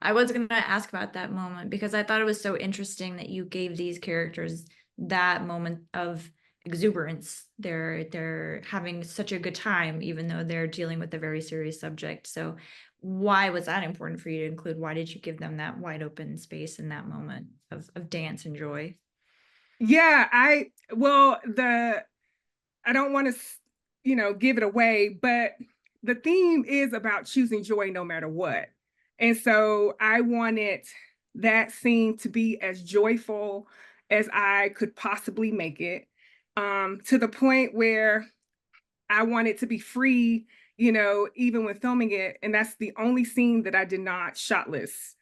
I was going to ask about that moment because I thought it was so interesting that you gave these characters that moment of exuberance. They're having such a good time, even though they're dealing with a very serious subject. So why was that important for you to include? Why did you give them that wide open space in that moment of dance and joy? Yeah, I don't want to, give it away, but the theme is about choosing joy no matter what. And so I wanted that scene to be as joyful as I could possibly make it, to the point where I wanted to be free, even when filming it. And that's the only scene that I did not shot list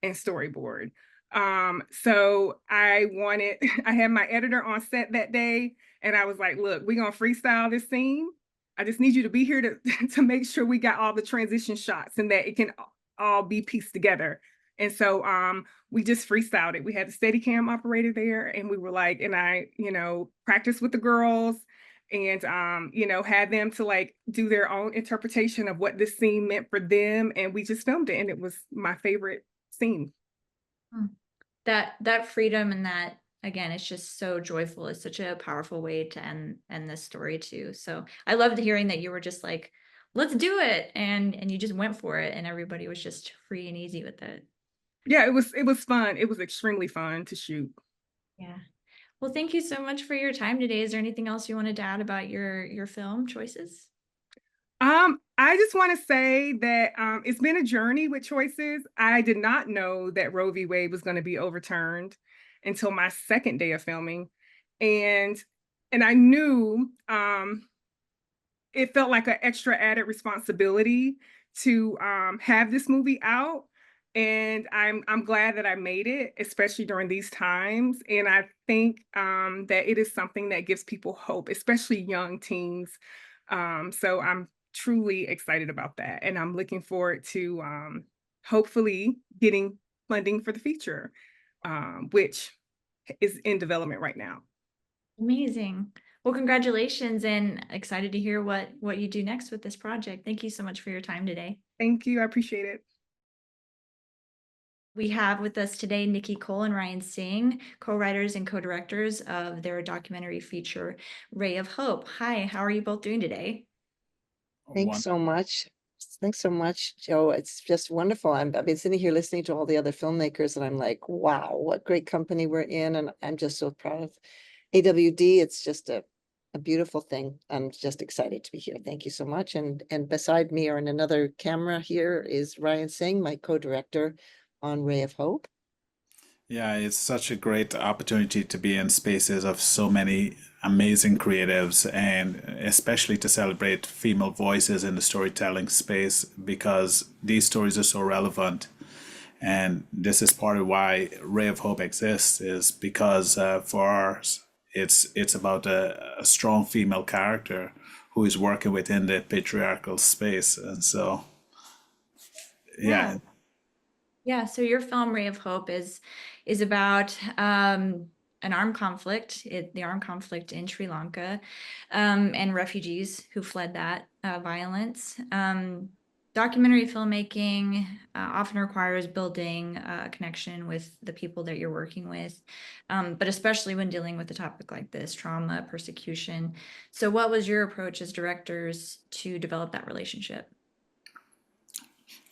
and storyboard. So I had my editor on set that day, and I was like, look, we're gonna freestyle this scene. I just need you to be here to to make sure we got all the transition shots and that it can all be pieced together. And so we just freestyled it. We had the Steadicam operator there, and we were like, and I, practiced with the girls and had them to like do their own interpretation of what this scene meant for them. And we just filmed it, and it was my favorite scene. That freedom and that, again, it's just so joyful. It's such a powerful way to end this story too. So I loved hearing that you were just like, let's do it, and you just went for it, and everybody was just free and easy with it. Yeah, it was fun. It was extremely fun to shoot. Yeah. Well, thank you so much for your time today. Is there anything else you wanted to add about your film choices? I just want to say that it's been a journey with choices. I did not know that Roe v. Wade was going to be overturned until my second day of filming. And I knew it felt like an extra added responsibility to have this movie out. And I'm glad that I made it, especially during these times. And I think that it is something that gives people hope, especially young teens. So I'm truly excited about that. And I'm looking forward to hopefully getting funding for the feature, which is in development right now. Amazing. Well, congratulations, and excited to hear what you do next with this project. Thank you so much for your time today. Thank you. I appreciate it. We have with us today Nikki Cole and Ryan Singh, co-writers and co-directors of their documentary feature, Ray of Hope. Hi, how are you both doing today? Thanks so much. Thanks so much, Joe. It's just wonderful. I've been sitting here listening to all the other filmmakers, and I'm like, wow, what great company we're in. And I'm just so proud of AWD. It's just a beautiful thing. I'm just excited to be here. Thank you so much. And beside me, or in another camera here, is Ryan Singh, my co-director on Ray of Hope. Yeah, it's such a great opportunity to be in spaces of so many amazing creatives, and especially to celebrate female voices in the storytelling space, because these stories are so relevant. And this is part of why Ray of Hope exists, is because for ours, it's about a strong female character who is working within the patriarchal space. And so, yeah. Yeah, so your film Ray of Hope is about an armed conflict, the armed conflict in Sri Lanka, and refugees who fled that violence. Documentary filmmaking often requires building a connection with the people that you're working with, but especially when dealing with a topic like this, trauma, persecution. So what was your approach as directors to develop that relationship?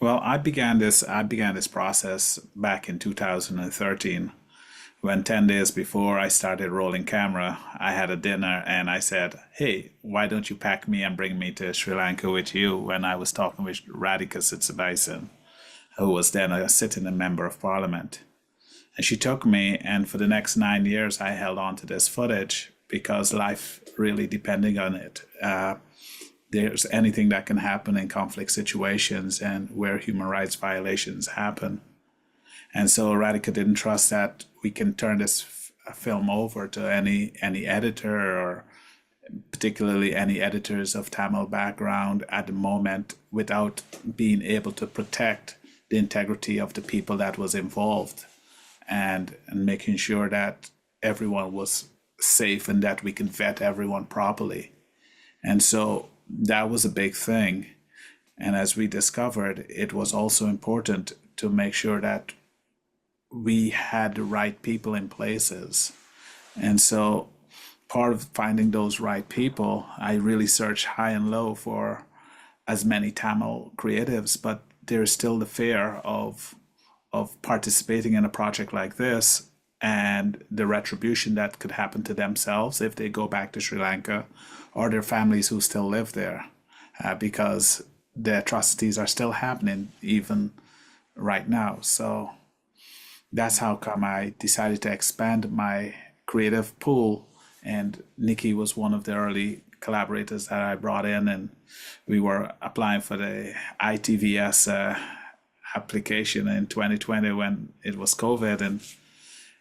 Well, I began this process back in 2013, when 10 days before I started rolling camera, I had a dinner and I said, "Hey, why don't you pack me and bring me to Sri Lanka with you?" When I was talking with Radhika Sitsabaisen, who was then a sitting member of parliament. And she took me, and for the next 9 years, I held on to this footage because life really depending on it. There's anything that can happen in conflict situations and where human rights violations happen. And so Radhika didn't trust that we can turn this film over to any editor, or particularly any editors of Tamil background at the moment, without being able to protect the integrity of the people that was involved, and making sure that everyone was safe and that we can vet everyone properly. And so that was a big thing. And as we discovered, it was also important to make sure that we had the right people in places. And so part of finding those right people, I really searched high and low for as many Tamil creatives, but there's still the fear of participating in a project like this and the retribution that could happen to themselves if they go back to Sri Lanka, or their families who still live there, because the atrocities are still happening even right now. So that's how come I decided to expand my creative pool, and Nikki was one of the early collaborators that I brought in, and we were applying for the ITVS application in 2020 when it was COVID,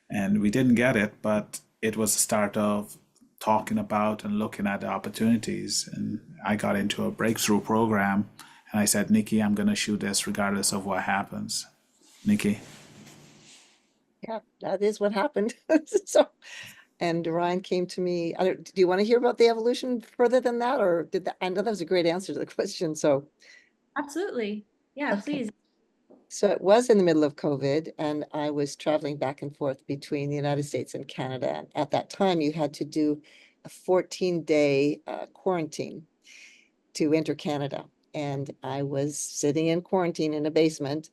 and we didn't get it, but it was the start of talking about and looking at the opportunities. And I got into a breakthrough program, and I said, Nikki, I'm going to shoot this regardless of what happens. Nikki. Yeah, that is what happened. So, and Ryan came to me. Do you want to hear about the evolution further than that, or did that? I know that was a great answer to the question. So, Absolutely. Yeah, Okay. please. so it was in the middle of COVID, and I was traveling back and forth between the United States and Canada. And at that time, you had to do a 14-day quarantine to enter Canada. And I was sitting in quarantine in a basement,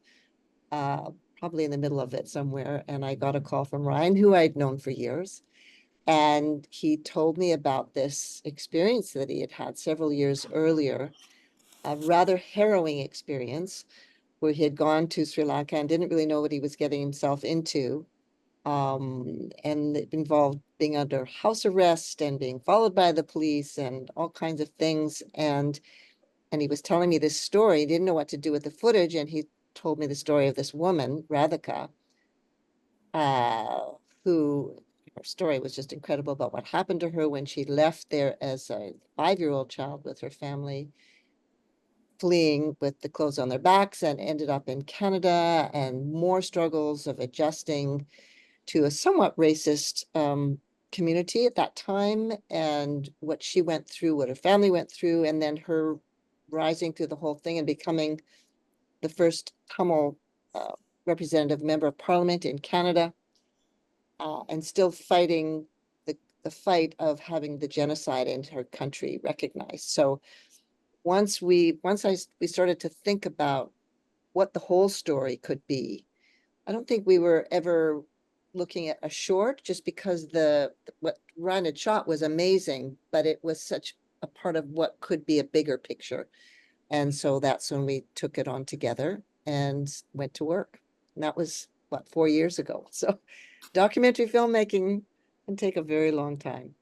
probably in the middle of it somewhere. And I got a call from Ryan, who I'd known for years. And he told me about this experience that he had had several years earlier, a rather harrowing experience where he had gone to Sri Lanka and didn't really know what he was getting himself into. And it involved being under house arrest and being followed by the police and all kinds of things. And he was telling me this story. He didn't know what to do with the footage. And he told me the story of this woman, Radhika, who, her story was just incredible about what happened to her when she left there as a 5-year-old child with her family, fleeing with the clothes on their backs, and ended up in Canada, and more struggles of adjusting to a somewhat racist community at that time, and what she went through, what her family went through, and then her rising through the whole thing and becoming the first Tamil representative member of parliament in Canada, and still fighting the fight of having the genocide in her country recognized. So once we started to think about what the whole story could be, I don't think we were ever looking at a short, just because what Ryan had shot was amazing, but it was such a part of what could be a bigger picture. And so that's when we took it on together and went to work. And that was, what, 4 years ago. So documentary filmmaking can take a very long time.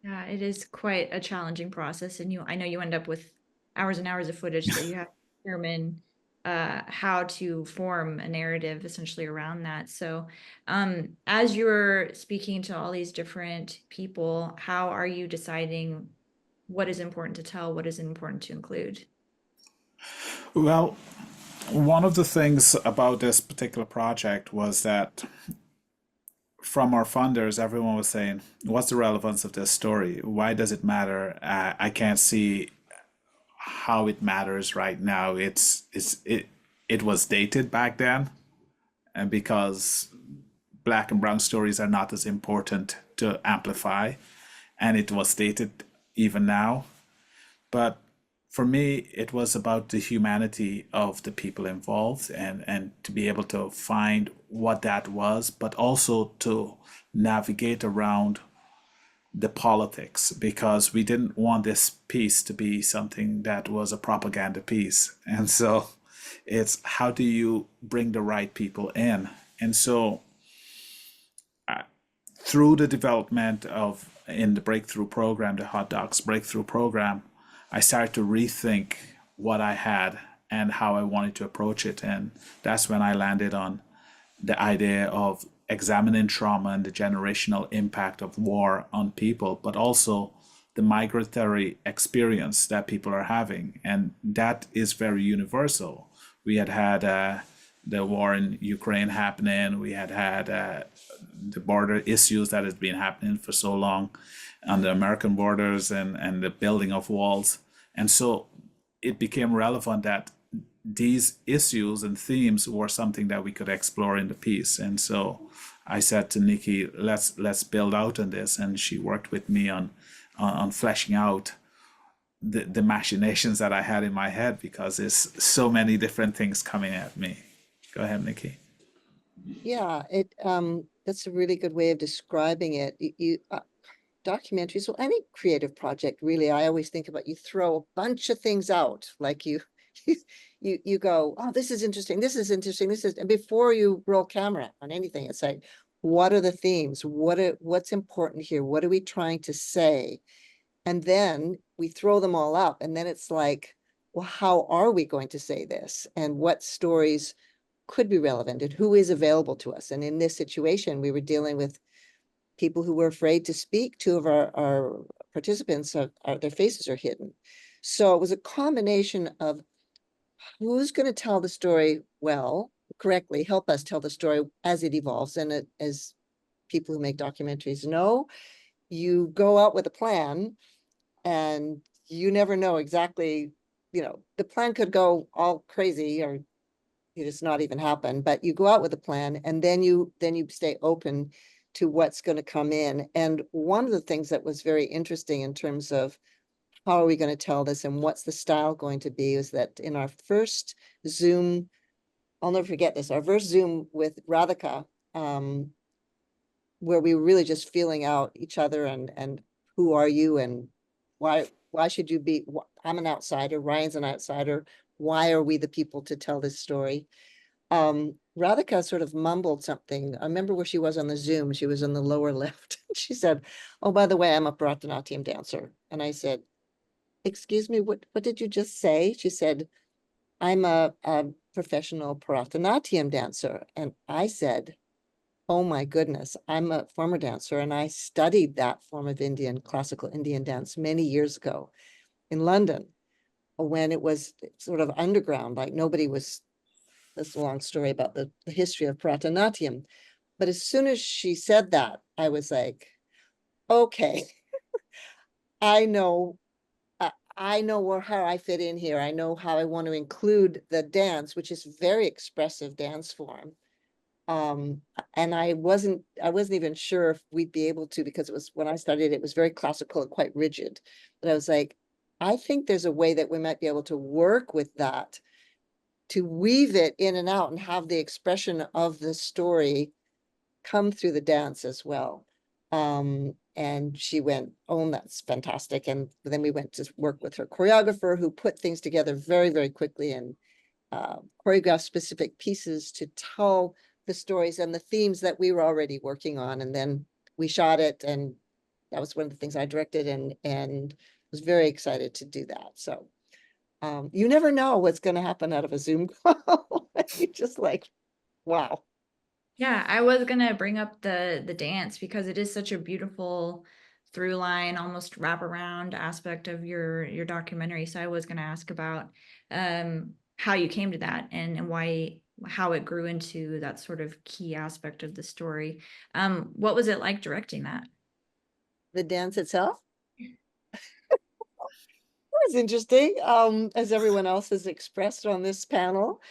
Yeah, it is quite a challenging process. And I know you end up with hours and hours of footage that you have to determine how to form a narrative essentially around that. So as you're speaking to all these different people, how are you deciding what is important to tell, what is important to include? Well, one of the things about this particular project was that from our funders, everyone was saying, what's the relevance of this story? Why does it matter? I can't see how it matters right now. It was dated back then, and because Black and brown stories are not as important to amplify, and it was dated even now. But for me, it was about the humanity of the people involved, and to be able to find what that was, but also to navigate around the politics, because we didn't want this piece to be something that was a propaganda piece. And so it's how do you bring the right people in? And so through the development of in the breakthrough program, the hot docs breakthrough program, I started to rethink what I had and how I wanted to approach it. And that's when I landed on the idea of examining trauma and the generational impact of war on people, but also the migratory experience that people are having. And that is very universal. We had the war in Ukraine happening. We had the border issues that has been happening for so long on the American borders and the building of walls. And so it became relevant that these issues and themes were something that we could explore in the piece. And so I said to Nikki, let's build out on this. And she worked with me on fleshing out the machinations that I had in my head, because there's so many different things coming at me. Go ahead, Nikki. Yeah, that's a really good way of describing it. Documentaries, well, any creative project, really, I always think about, you throw a bunch of things out, like you go, oh, this is interesting, and before you roll camera on anything, it's like, what are the themes? What's important here? What are we trying to say? And then we throw them all up, and then it's like, well, how are we going to say this? And what stories could be relevant, and who is available to us? And in this situation, we were dealing with people who were afraid to speak. Two of our participants, their faces are hidden. So it was a combination of who's going to tell the story well, correctly, help us tell the story as it evolves. And as people who make documentaries know, you go out with a plan and you never know exactly, the plan could go all crazy or it's not even happen, but you go out with a plan, and then you stay open to what's going to come in. And one of the things that was very interesting in terms of how are we going to tell this and what's the style going to be is that in our first Zoom, I'll never forget this, our first Zoom with Radhika, where we were really just feeling out each other and who are you and why should you be, I'm an outsider, Ryan's an outsider, why are we the people to tell this story? Radhika sort of mumbled something. I remember where she was on the Zoom. She was in the lower left. She said, oh, by the way, I'm a Bharatanatyam dancer. And I said, excuse me, what did you just say? She said, I'm a professional Bharatanatyam dancer. And I said, oh my goodness, I'm a former dancer and I studied that form of classical Indian dance many years ago in London when it was sort of underground, like nobody was. That's a long story about the history of Bharatanatyam. But as soon as she said that, I was like, okay, I know how I fit in here. I know how I want to include the dance, which is very expressive dance form. And I wasn't even sure if we'd be able to, because it was, when I studied, it was very classical and quite rigid. But I was like, I think there's a way that we might be able to work with that, to weave it in and out and have the expression of the story come through the dance as well. And she went, oh, that's fantastic. And then we went to work with her choreographer, who put things together very, very quickly and choreographed specific pieces to tell the stories and the themes that we were already working on. And then we shot it, and that was one of the things I directed, and was very excited to do that. So you never know what's going to happen out of a Zoom call. You're just like, wow. Yeah, I was gonna bring up the dance because it is such a beautiful through line, almost wraparound aspect of your documentary. So I was gonna ask about how you came to that and how it grew into that sort of key aspect of the story. What was it like directing that? The dance itself was interesting. As everyone else has expressed on this panel,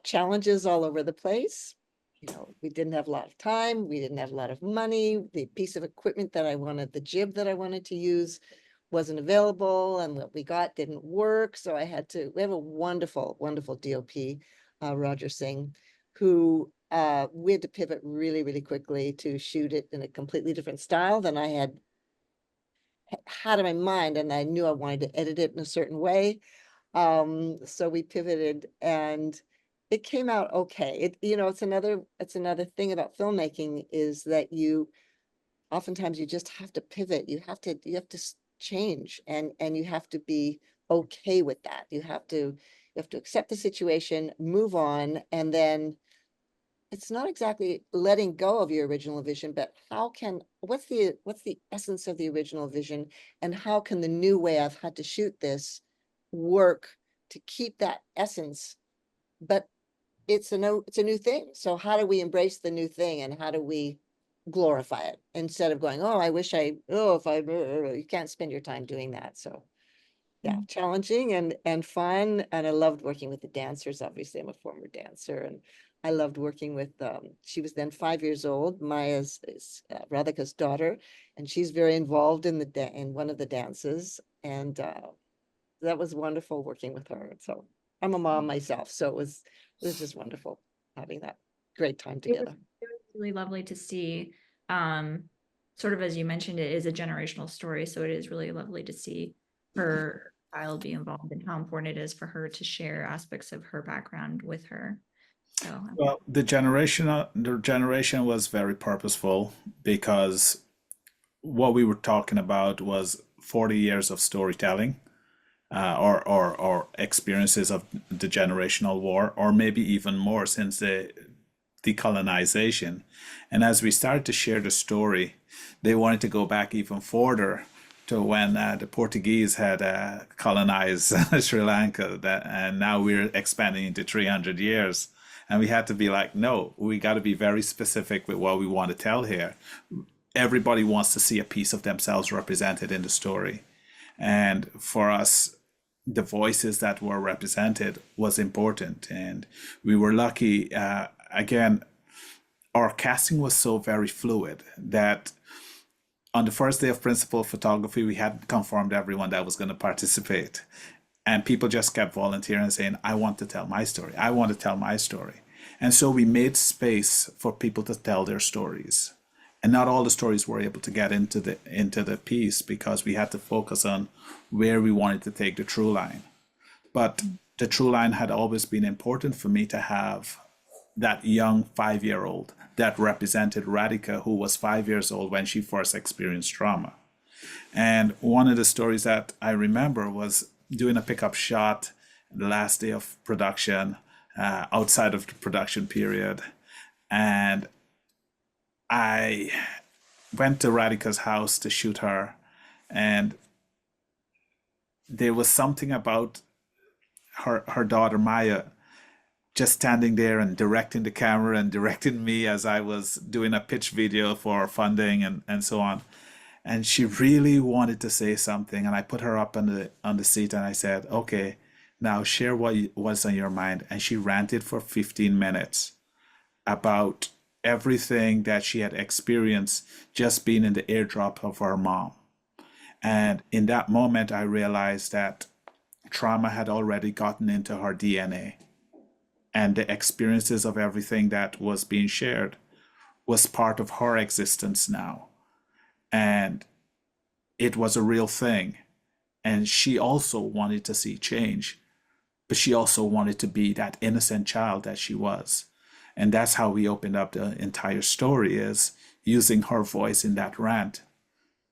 challenges all over the place. We didn't have a lot of time. We didn't have a lot of money. The piece of equipment that I wanted, the jib that I wanted to use, wasn't available, and what we got didn't work. So we have a wonderful, wonderful DOP, Roger Singh, who we had to pivot really, really quickly to shoot it in a completely different style than I had in my mind, and I knew I wanted to edit it in a certain way. So we pivoted, and it came out okay. It's another thing about filmmaking, is that you oftentimes you just have to pivot. You have to change, and you have to be okay with that. You have to accept the situation, move on, and then it's not exactly letting go of your original vision, but what's the essence of the original vision, and how can the new way I've had to shoot this work to keep that essence? But it's a new thing. So how do we embrace the new thing, and how do we glorify it instead of going, oh, you can't spend your time doing that. So yeah, challenging and fun. And I loved working with the dancers. Obviously, I'm a former dancer, and I loved working with, she was then 5 years old. Maya's is Radhika's daughter, and she's very involved in in one of the dances. And that was wonderful working with her. So I'm a mom myself, so it was just wonderful having that great time together. It was really lovely to see. Sort of as you mentioned, it is a generational story, so it is really lovely to see her child be involved and how important it is for her to share aspects of her background with her. So Well, the generation was very purposeful because what we were talking about was 40 years of storytelling, or experiences of the generational war, or maybe even more since the decolonization. And as we started to share the story, they wanted to go back even further to when the Portuguese had colonized Sri Lanka, and now we're expanding into 300 years. And we had to be like, no, we got to be very specific with what we want to tell here. Everybody wants to see a piece of themselves represented in the story. And for us, the voices that were represented was important. And we were lucky. Again, our casting was so very fluid that on the first day of principal photography, we hadn't confirmed everyone that was going to participate. And people just kept volunteering and saying, I want to tell my story. I want to tell my story. And so we made space for people to tell their stories. And not all the stories were able to get into the piece because we had to focus on where we wanted to take the true line. But the true line had always been important for me to have that young 5-year-old that represented Radhika, who was 5 years old when she first experienced trauma. And one of the stories that I remember was doing a pickup shot the last day of production, outside of the production period. And I went to Radhika's house to shoot her, and there was something about her daughter Maya just standing there and directing the camera and directing me as I was doing a pitch video for funding and so on. And she really wanted to say something, and I put her up on the seat and I said, okay, now share what's on your mind. And she ranted for 15 minutes about everything that she had experienced just being in the airdrop of her mom. And in that moment, I realized that trauma had already gotten into her DNA. And the experiences of everything that was being shared was part of her existence now. And it was a real thing. And she also wanted to see change, but she also wanted to be that innocent child that she was. And that's how we opened up the entire story, is using her voice in that rant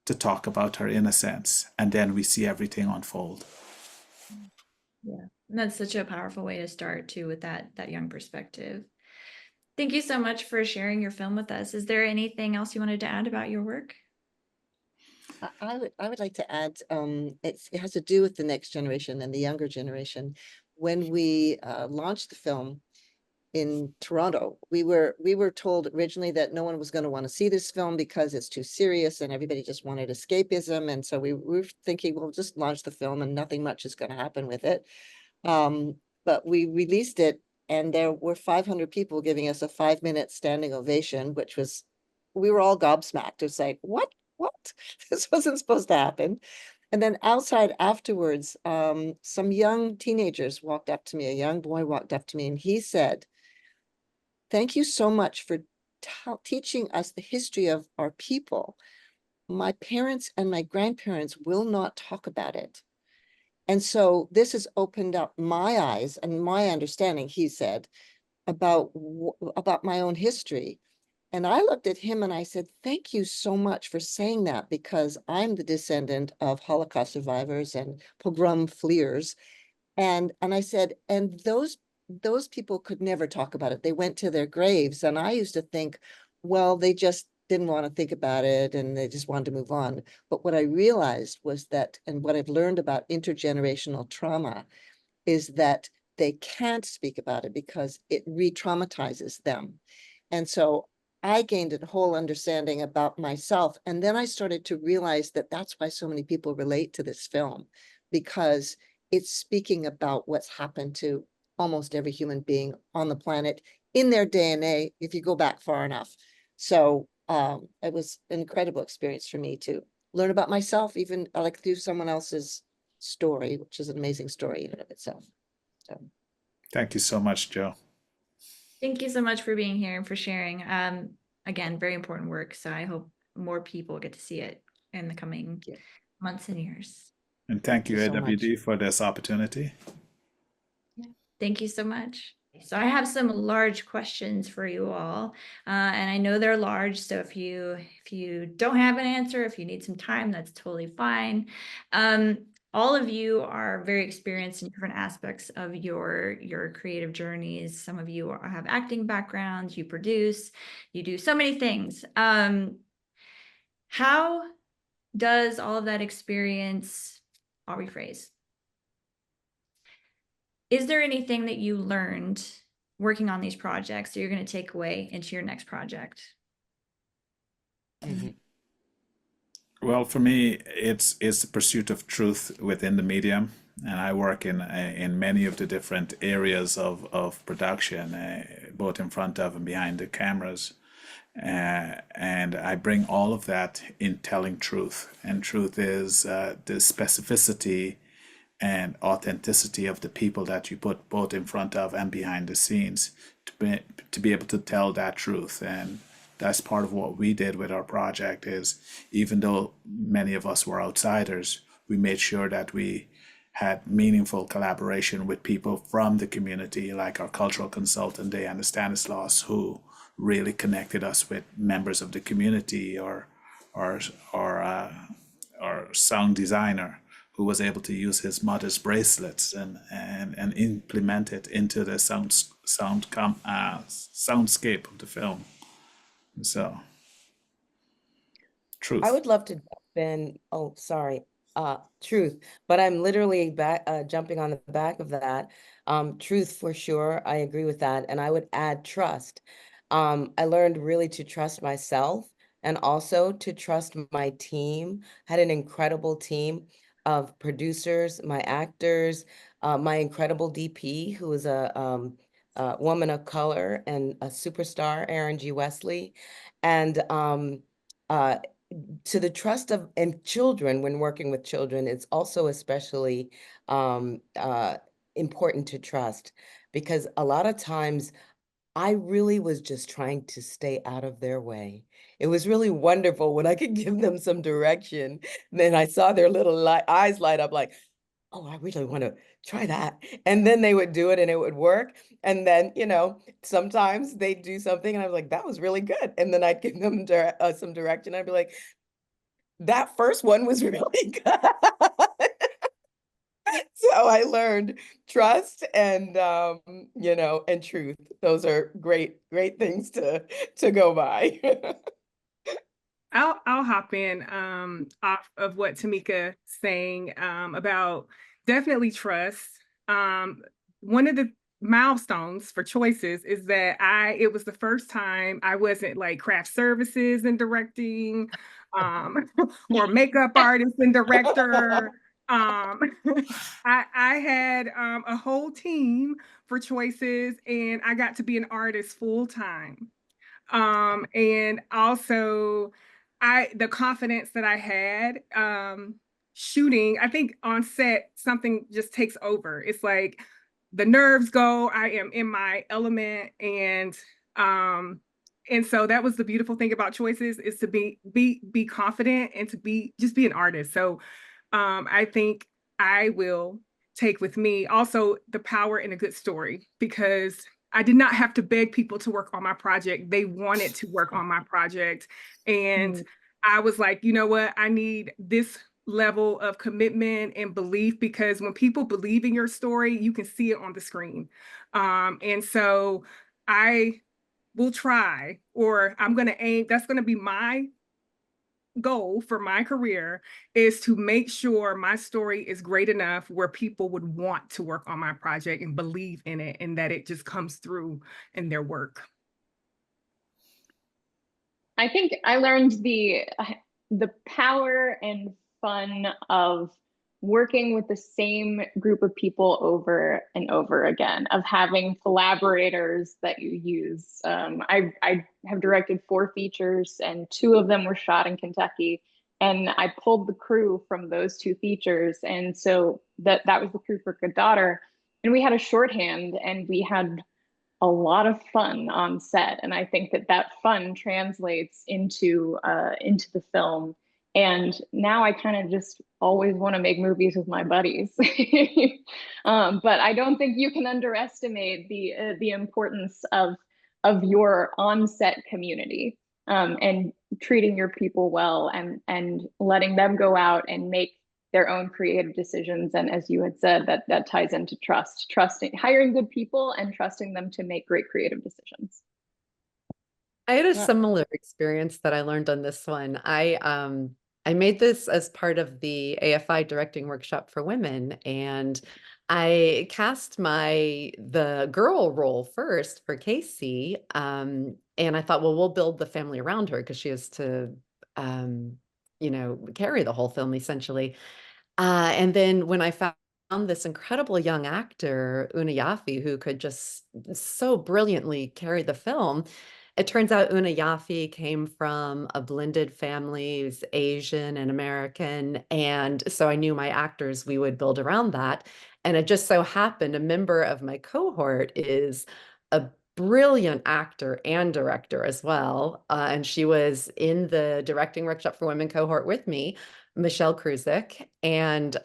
to talk about her innocence. And then we see everything unfold. yeah, and that's such a powerful way to start too, with that young perspective. Thank you so much for sharing your film with us. Is there anything else you wanted to add about your work? I would like to add, it has to do with the next generation and the younger generation. When we launched the film in Toronto, we were told originally that no one was going to want to see this film because it's too serious and everybody just wanted escapism. And so we were thinking, we'll just launch the film and nothing much is going to happen with it. But we released it, and there were 500 people giving us a 5-minute standing ovation, which was, we were all gobsmacked. It's like, what? This wasn't supposed to happen. And then outside afterwards, some young teenagers walked up to me, a young boy walked up to me, and he said, thank you so much for teaching us the history of our people. My parents and my grandparents will not talk about it. And so this has opened up my eyes and my understanding, he said, about my own history. And I looked at him and I said, thank you so much for saying that, because I'm the descendant of Holocaust survivors and pogrom fleers. And I said, and those people could never talk about it. They went to their graves. And I used to think, well, they just didn't want to think about it and they just wanted to move on. But what I realized was that, and what I've learned about intergenerational trauma, is that they can't speak about it because it re-traumatizes them. And so I gained a whole understanding about myself. And then I started to realize that that's why so many people relate to this film, because it's speaking about what's happened to almost every human being on the planet in their DNA, if you go back far enough. So it was an incredible experience for me to learn about myself, even like through someone else's story, which is an amazing story in and of itself. So Thank you so much, Joe. Thank you so much for being here and for sharing. Again, very important work. So I hope more people get to see it in the coming months and years. And thank you, so AWD, for this opportunity. Thank you so much. So I have some large questions for you all, and I know they're large. So if you don't have an answer, if you need some time, that's totally fine. All of you are very experienced in different aspects of your creative journeys. Some of you have acting backgrounds, you produce, you do so many things. How does all of that experience, I'll rephrase. Is there anything that you learned working on these projects that you're going to take away into your next project? Well, for me, it's the pursuit of truth within the medium, and I work in many of the different areas of production, both in front of and behind the cameras, and I bring all of that in telling truth. And truth is the specificity and authenticity of the people that you put both in front of and behind the scenes to be able to tell that truth. And that's part of what we did with our project, is even though many of us were outsiders, we made sure that we had meaningful collaboration with people from the community, like our cultural consultant, Diana Stanislaus, who really connected us with members of the community, or our sound designer, who was able to use his mother's bracelets and implement it into the soundscape of the film. So, truth. I would love to jump in. Oh, sorry. Truth, but I'm literally jumping on the back of that. Truth for sure. I agree with that. And I would add trust. I learned really to trust myself and also to trust my team. Had an incredible team of producers, my actors, my incredible DP, who is a woman of color and a superstar, Aaron G. Wesley. And to the trust of and children, when working with children, it's also especially important to trust, because a lot of times I really was just trying to stay out of their way. It was really wonderful when I could give them some direction. Then I saw their little eyes light up like, oh, I really want to try that. And then they would do it and it would work. And then, sometimes they'd do something and I was like, that was really good. And then I'd give them some direction. I'd be like, that first one was really good. So I learned trust and, and truth. Those are great things to go by. I'll hop in off of what Tamika saying about definitely trust. One of the milestones for Choices is that it was the first time I wasn't like craft services and directing, or makeup artist and director. I had a whole team for Choices, and I got to be an artist full time. And also the confidence that I had shooting, I think on set, something just takes over. It's like the nerves go, I am in my element. And so that was the beautiful thing about Choices, is to be confident and to just be an artist. So I think I will take with me also the power in a good story, because I did not have to beg people to work on my project. They wanted to work on my project. And I was like, you know what? I need this level of commitment and belief, because when people believe in your story, you can see it on the screen. And so I will try, or I'm going to aim, that's going to be my goal for my career, is to make sure my story is great enough where people would want to work on my project and believe in it, and that it just comes through in their work. I think I learned the power and fun of working with the same group of people over and over again, of having collaborators that you use. I have directed 4 features, and 2 of them were shot in Kentucky. And I pulled the crew from those 2 features. And so that was the crew for Good Daughter. And we had a shorthand, and we had a lot of fun on set, and I think that fun translates into the film. And now I kind of just always want to make movies with my buddies. But I don't think you can underestimate the importance of your on-set community, and treating your people well, and letting them go out and make their own creative decisions. And as you had said, that ties into trusting, hiring good people and trusting them to make great creative decisions. I had a similar experience that I learned on this one. I made this as part of the AFI directing workshop for women, and I cast the girl role first for Casey. And I thought, well, we'll build the family around her, because she has to carry the whole film essentially. And then when I found this incredible young actor, Una Yafi, who could just so brilliantly carry the film, it turns out Una Yafi came from a blended family, was Asian and American. And so I knew my actors, we would build around that. And it just so happened a member of my cohort is a brilliant actor and director as well. And she was in the directing workshop for women cohort with me, Michelle Kruzik, and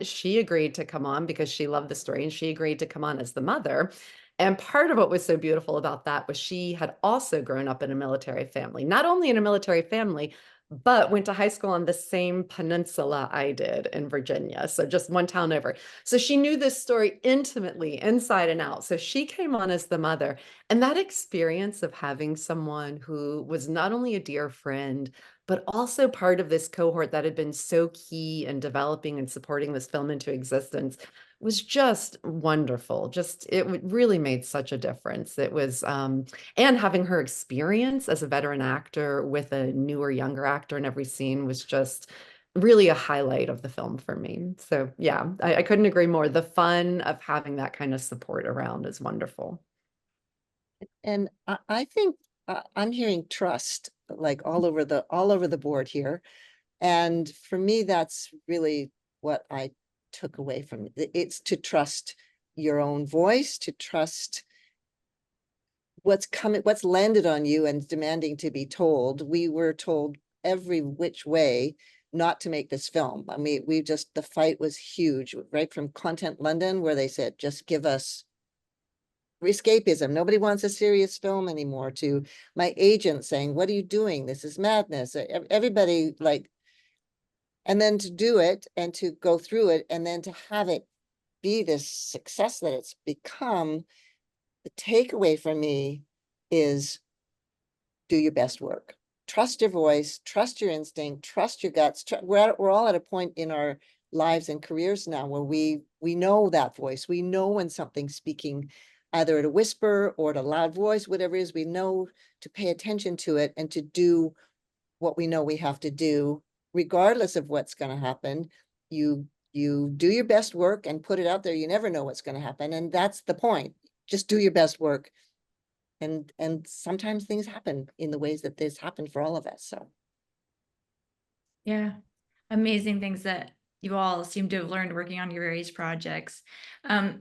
she agreed to come on because she loved the story, and she agreed to come on as the mother. And part of what was so beautiful about that was she had also grown up in a military family, not only in a military family, but went to high school on the same peninsula I did in Virginia. So just one town over. So she knew this story intimately, inside and out. So she came on as the mother. And that experience of having someone who was not only a dear friend, but also part of this cohort that had been so key in developing and supporting this film into existence was just wonderful. It really made such a difference. It was, and having her experience as a veteran actor with a newer, younger actor in every scene was just really a highlight of the film for me. So yeah, I couldn't agree more. The fun of having that kind of support around is wonderful. And I think I'm hearing trust like all over the board here. And for me, that's really what I took away from it. It's to trust your own voice, to trust what's landed on you and demanding to be told. We were told every which way not to make this film. I mean, the fight was huge, right from Content London, where they said, just give us escapism. Nobody wants a serious film anymore, to my agent saying, what are you doing? This is madness. Everybody and then to do it and to go through it and then to have it be this success that it's become. The takeaway for me is do your best work. Trust your voice, trust your instinct, trust your guts. We're all at a point in our lives and careers now where we know that voice. We know when something's speaking either at a whisper or at a loud voice, whatever it is, we know to pay attention to it and to do what we know we have to do, regardless of what's going to happen. You do your best work and put it out there. You never know what's going to happen. And that's the point. Just do your best work. And sometimes things happen in the ways that this happened for all of us. So yeah, amazing things that you all seem to have learned working on your various projects.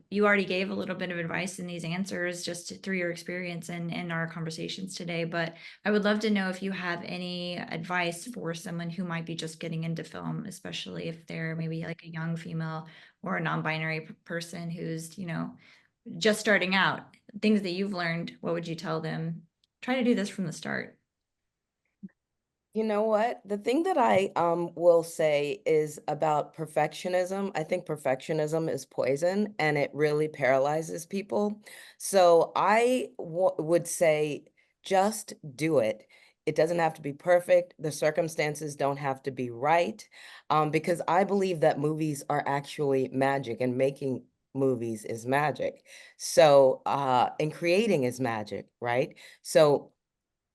You already gave a little bit of advice in these answers just through your experience and in our conversations today, but I would love to know if you have any advice for someone who might be just getting into film, especially if they're maybe like a young female or a non-binary person who's, just starting out, things that you've learned, what would you tell them? Try to do this from the start. You know what? The thing that I will say is about perfectionism. I think perfectionism is poison and it really paralyzes people. So I would say just do it. It doesn't have to be perfect. The circumstances don't have to be right. Because I believe that movies are actually magic and making movies is magic. So and creating is magic, right? So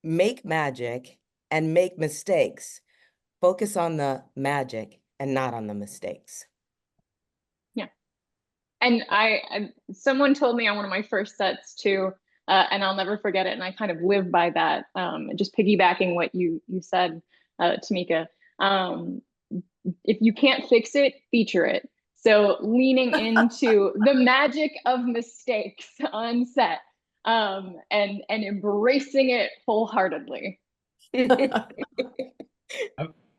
make magic and make mistakes. Focus on the magic and not on the mistakes. Yeah. And someone told me on one of my first sets too, and I'll never forget it. And I kind of live by that. Just piggybacking what you said, Tamika. If you can't fix it, feature it. So leaning into the magic of mistakes on set, and embracing it wholeheartely.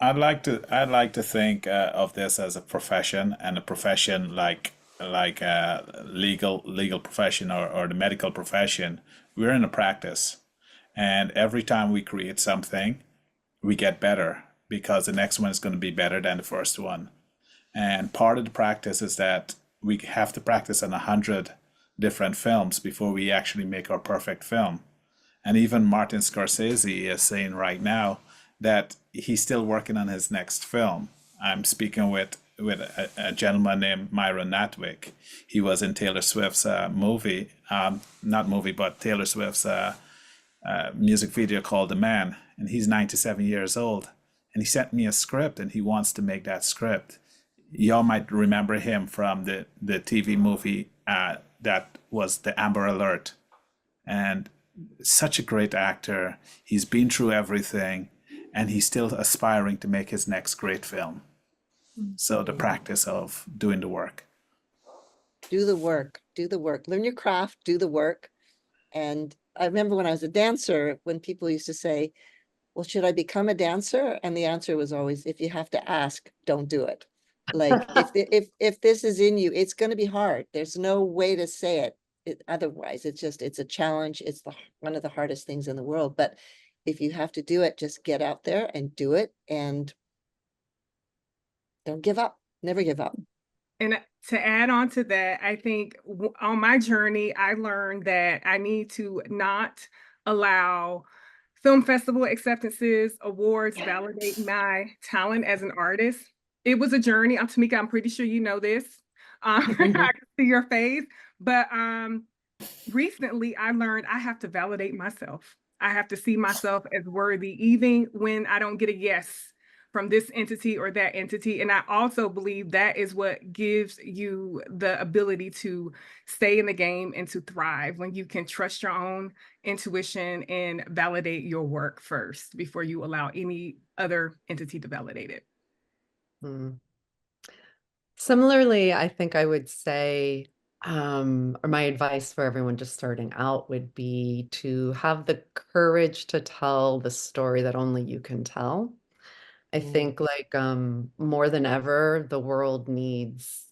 I'd like to think of this as a profession, and a profession like legal profession, or the medical profession. We're in a practice, and every time we create something, we get better because the next one is going to be better than the first one. And part of the practice is that we have to practice on 100 different films before we actually make our perfect film. And even Martin Scorsese is saying right now that he's still working on his next film. I'm speaking with a gentleman named Myron Natwick. He was in Taylor Swift's movie, not movie, but Taylor Swift's music video called The Man. And he's 97 years old. And he sent me a script, and he wants to make that script. Y'all might remember him from the TV movie that was The Amber Alert. And such a great actor. He's been through everything, and he's still aspiring to make his next great film. So the practice of doing the work. Do the work, do the work, learn your craft, do the work. And I remember when I was a dancer, when people used to say, well, should I become a dancer? And the answer was always, if you have to ask, don't do it. Like if this is in you, it's going to be hard. There's no way to say it. Otherwise, it's a challenge. It's one of the hardest things in the world. But if you have to do it, just get out there and do it, and don't give up. Never give up. And to add on to that, I think on my journey, I learned that I need to not allow film festival acceptances, awards validate my talent as an artist. It was a journey. Tamika, I'm pretty sure you know this. I can see your face. But recently, I learned I have to validate myself. I have to see myself as worthy, even when I don't get a yes from this entity or that entity. And I also believe that is what gives you the ability to stay in the game and to thrive, when you can trust your own intuition and validate your work first before you allow any other entity to validate it. Similarly, I think I would say, or my advice for everyone just starting out would be to have the courage to tell the story that only you can tell. I think like more than ever, the world needs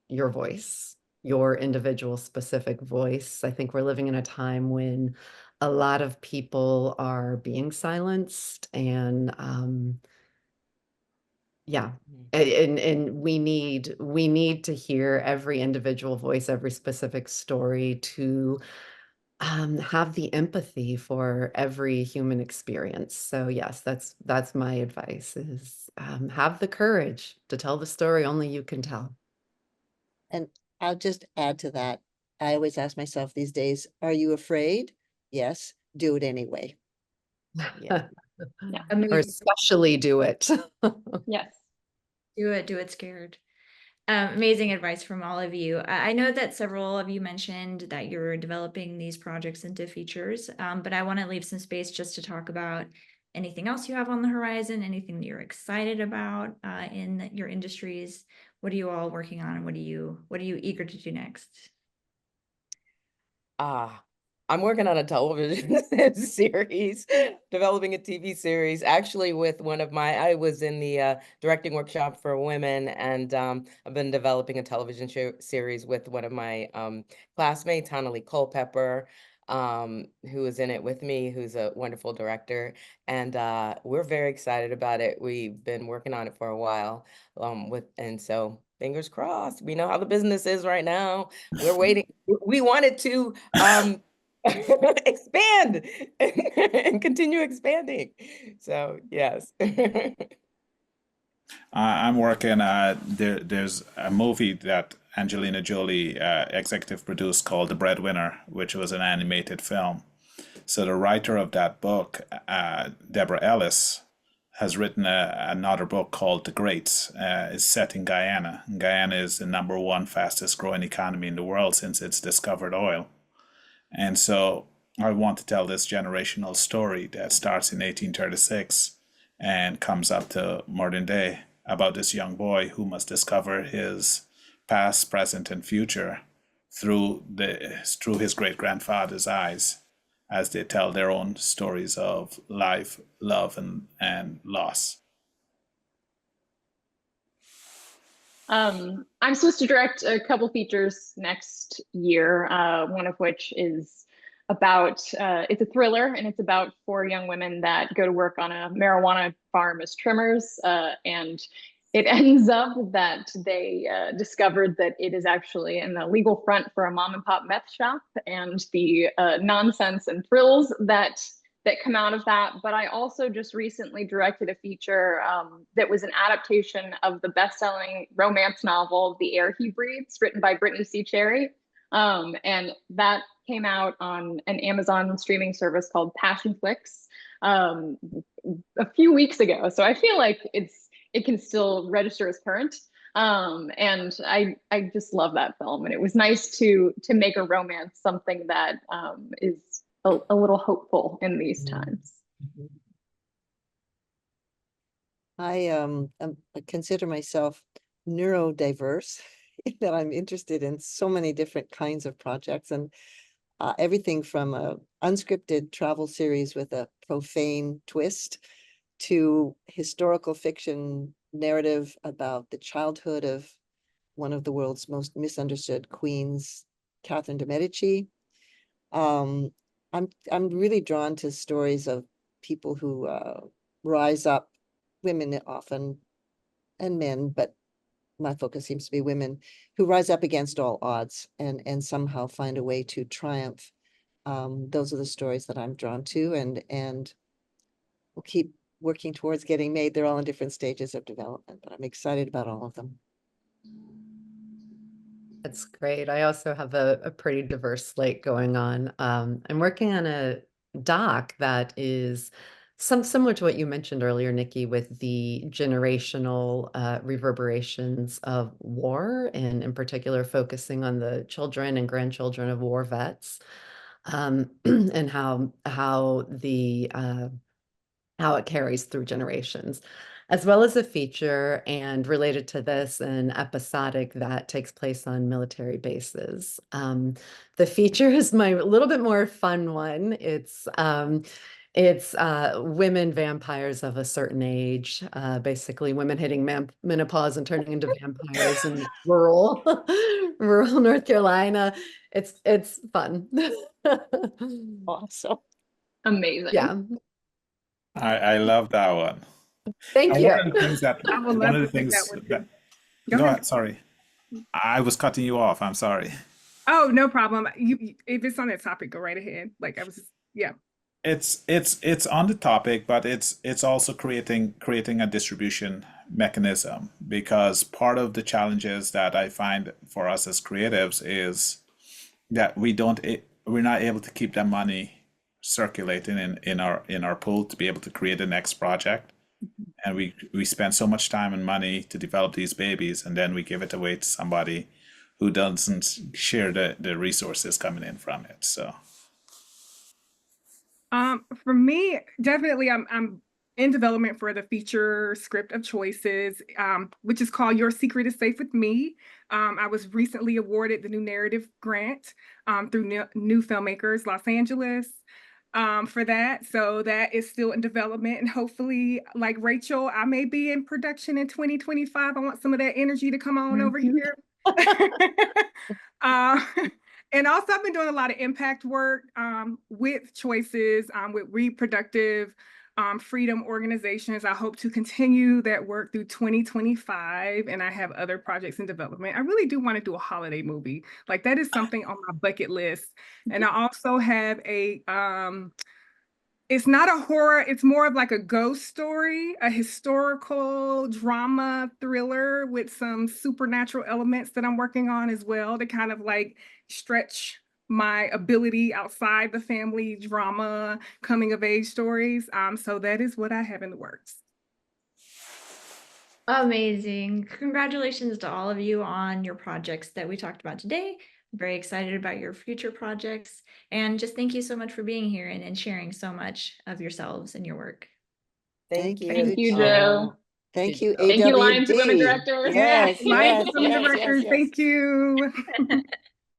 your voice, your individual specific voice. I think we're living in a time when a lot of people are being silenced, and yeah, and we need to hear every individual voice, every specific story, to have the empathy for every human experience. So yes, that's my advice, is have the courage to tell the story only you can tell. And I'll just add to that. I always ask myself these days, are you afraid? Yes, do it anyway. Yeah. Or especially do it. Yes. Do it scared. Amazing advice from all of you. I know that several of you mentioned that you're developing these projects into features, but I want to leave some space just to talk about anything else you have on the horizon, anything that you're excited about in your industries. What are you all working on, and what are you eager to do next? I'm working on a television series, developing a TV series, actually with I was in the directing workshop for women, and I've been developing a television series with one of my classmates, Hannalie Culpepper, who is in it with me, who's a wonderful director. And we're very excited about it. We've been working on it for a while. And so fingers crossed. We know how the business is right now. We're waiting. We wanted to expand and continue expanding. So yes. I'm working. There's a movie that Angelina Jolie executive produced called The Breadwinner, which was an animated film. So the writer of that book, Deborah Ellis, has written another book called The Greats. It's set in Guyana. Guyana is the #1 fastest growing economy in the world since it's discovered oil. And so I want to tell this generational story that starts in 1836 and comes up to modern day about this young boy who must discover his past, present, and future through his great grandfather's eyes as they tell their own stories of life, love, and loss. I'm supposed to direct a couple features next year, one of which is about, it's a thriller, and it's about 4 young women that go to work on a marijuana farm as trimmers, and it ends up that they discovered that it is actually an illegal front for a mom and pop meth shop, and the nonsense and thrills that come out of that. But I also just recently directed a feature that was an adaptation of the best-selling romance novel, The Air He Breathes, written by Brittany C. Cherry. And that came out on an Amazon streaming service called Passion Flix a few weeks ago. So I feel like it can still register as current. And I just love that film. And it was nice to make a romance something that is a little hopeful in these times. I consider myself neurodiverse, that I'm interested in so many different kinds of projects, and everything from a unscripted travel series with a profane twist to historical fiction narrative about the childhood of one of the world's most misunderstood queens, Catherine de' Medici. I'm really drawn to stories of people who rise up, women often, and men, but my focus seems to be women, who rise up against all odds and somehow find a way to triumph. Those are the stories that I'm drawn to, and we'll keep working towards getting made. They're all in different stages of development, but I'm excited about all of them. That's great. I also have a pretty diverse slate going on. I'm working on a doc that is similar to what you mentioned earlier, Nikki, with the generational reverberations of war, and in particular focusing on the children and grandchildren of war vets, and how it carries through generations, as well as a feature, and related to this, an episodic that takes place on military bases. The feature is my little bit more fun one. It's women vampires of a certain age, basically women hitting menopause and turning into vampires in rural North Carolina. It's fun. Awesome. Amazing. Yeah. I love that one. Thank And you. one of the things that I would love to take that one too. Go Go ahead. ahead, sorry. I was cutting you off. I'm sorry. Oh, no problem. If it's on that topic, go right ahead. Like I was just, yeah. It's on the topic, but it's also creating a distribution mechanism, because part of the challenges that I find for us as creatives is that we're not able to keep that money circulating in our pool to be able to create the next project. And we spend so much time and money to develop these babies, and then we give it away to somebody who doesn't share the resources coming in from it. So For me, definitely, I'm in development for the feature script of choices, which is called Your Secret is Safe with Me. I was recently awarded the New Narrative Grant through New Filmmakers Los Angeles for that. So that is still in development, and hopefully, like Rachel, I may be in production in 2025. I want some of that energy to come on over here. And also I've been doing a lot of impact work with choices, with reproductive freedom organizations. I hope to continue that work through 2025, and I have other projects in development. I really do want to do a holiday movie. Like, that is something on my bucket list. And I also have a it's not a horror, it's more of like a ghost story, a historical drama thriller with some supernatural elements that I'm working on as well to kind of like stretch my ability outside the family drama coming of age stories. So that is what I have in the works. Amazing. Congratulations to all of you on your projects that we talked about today. I'm very excited about your future projects. And just thank you so much for being here and sharing so much of yourselves and your work. Thank you. Thank you, Joe. Thank you, Thank you, Lines AWD. Women Director. Yes, Lions yes, Women yes, Directors, yes. thank you.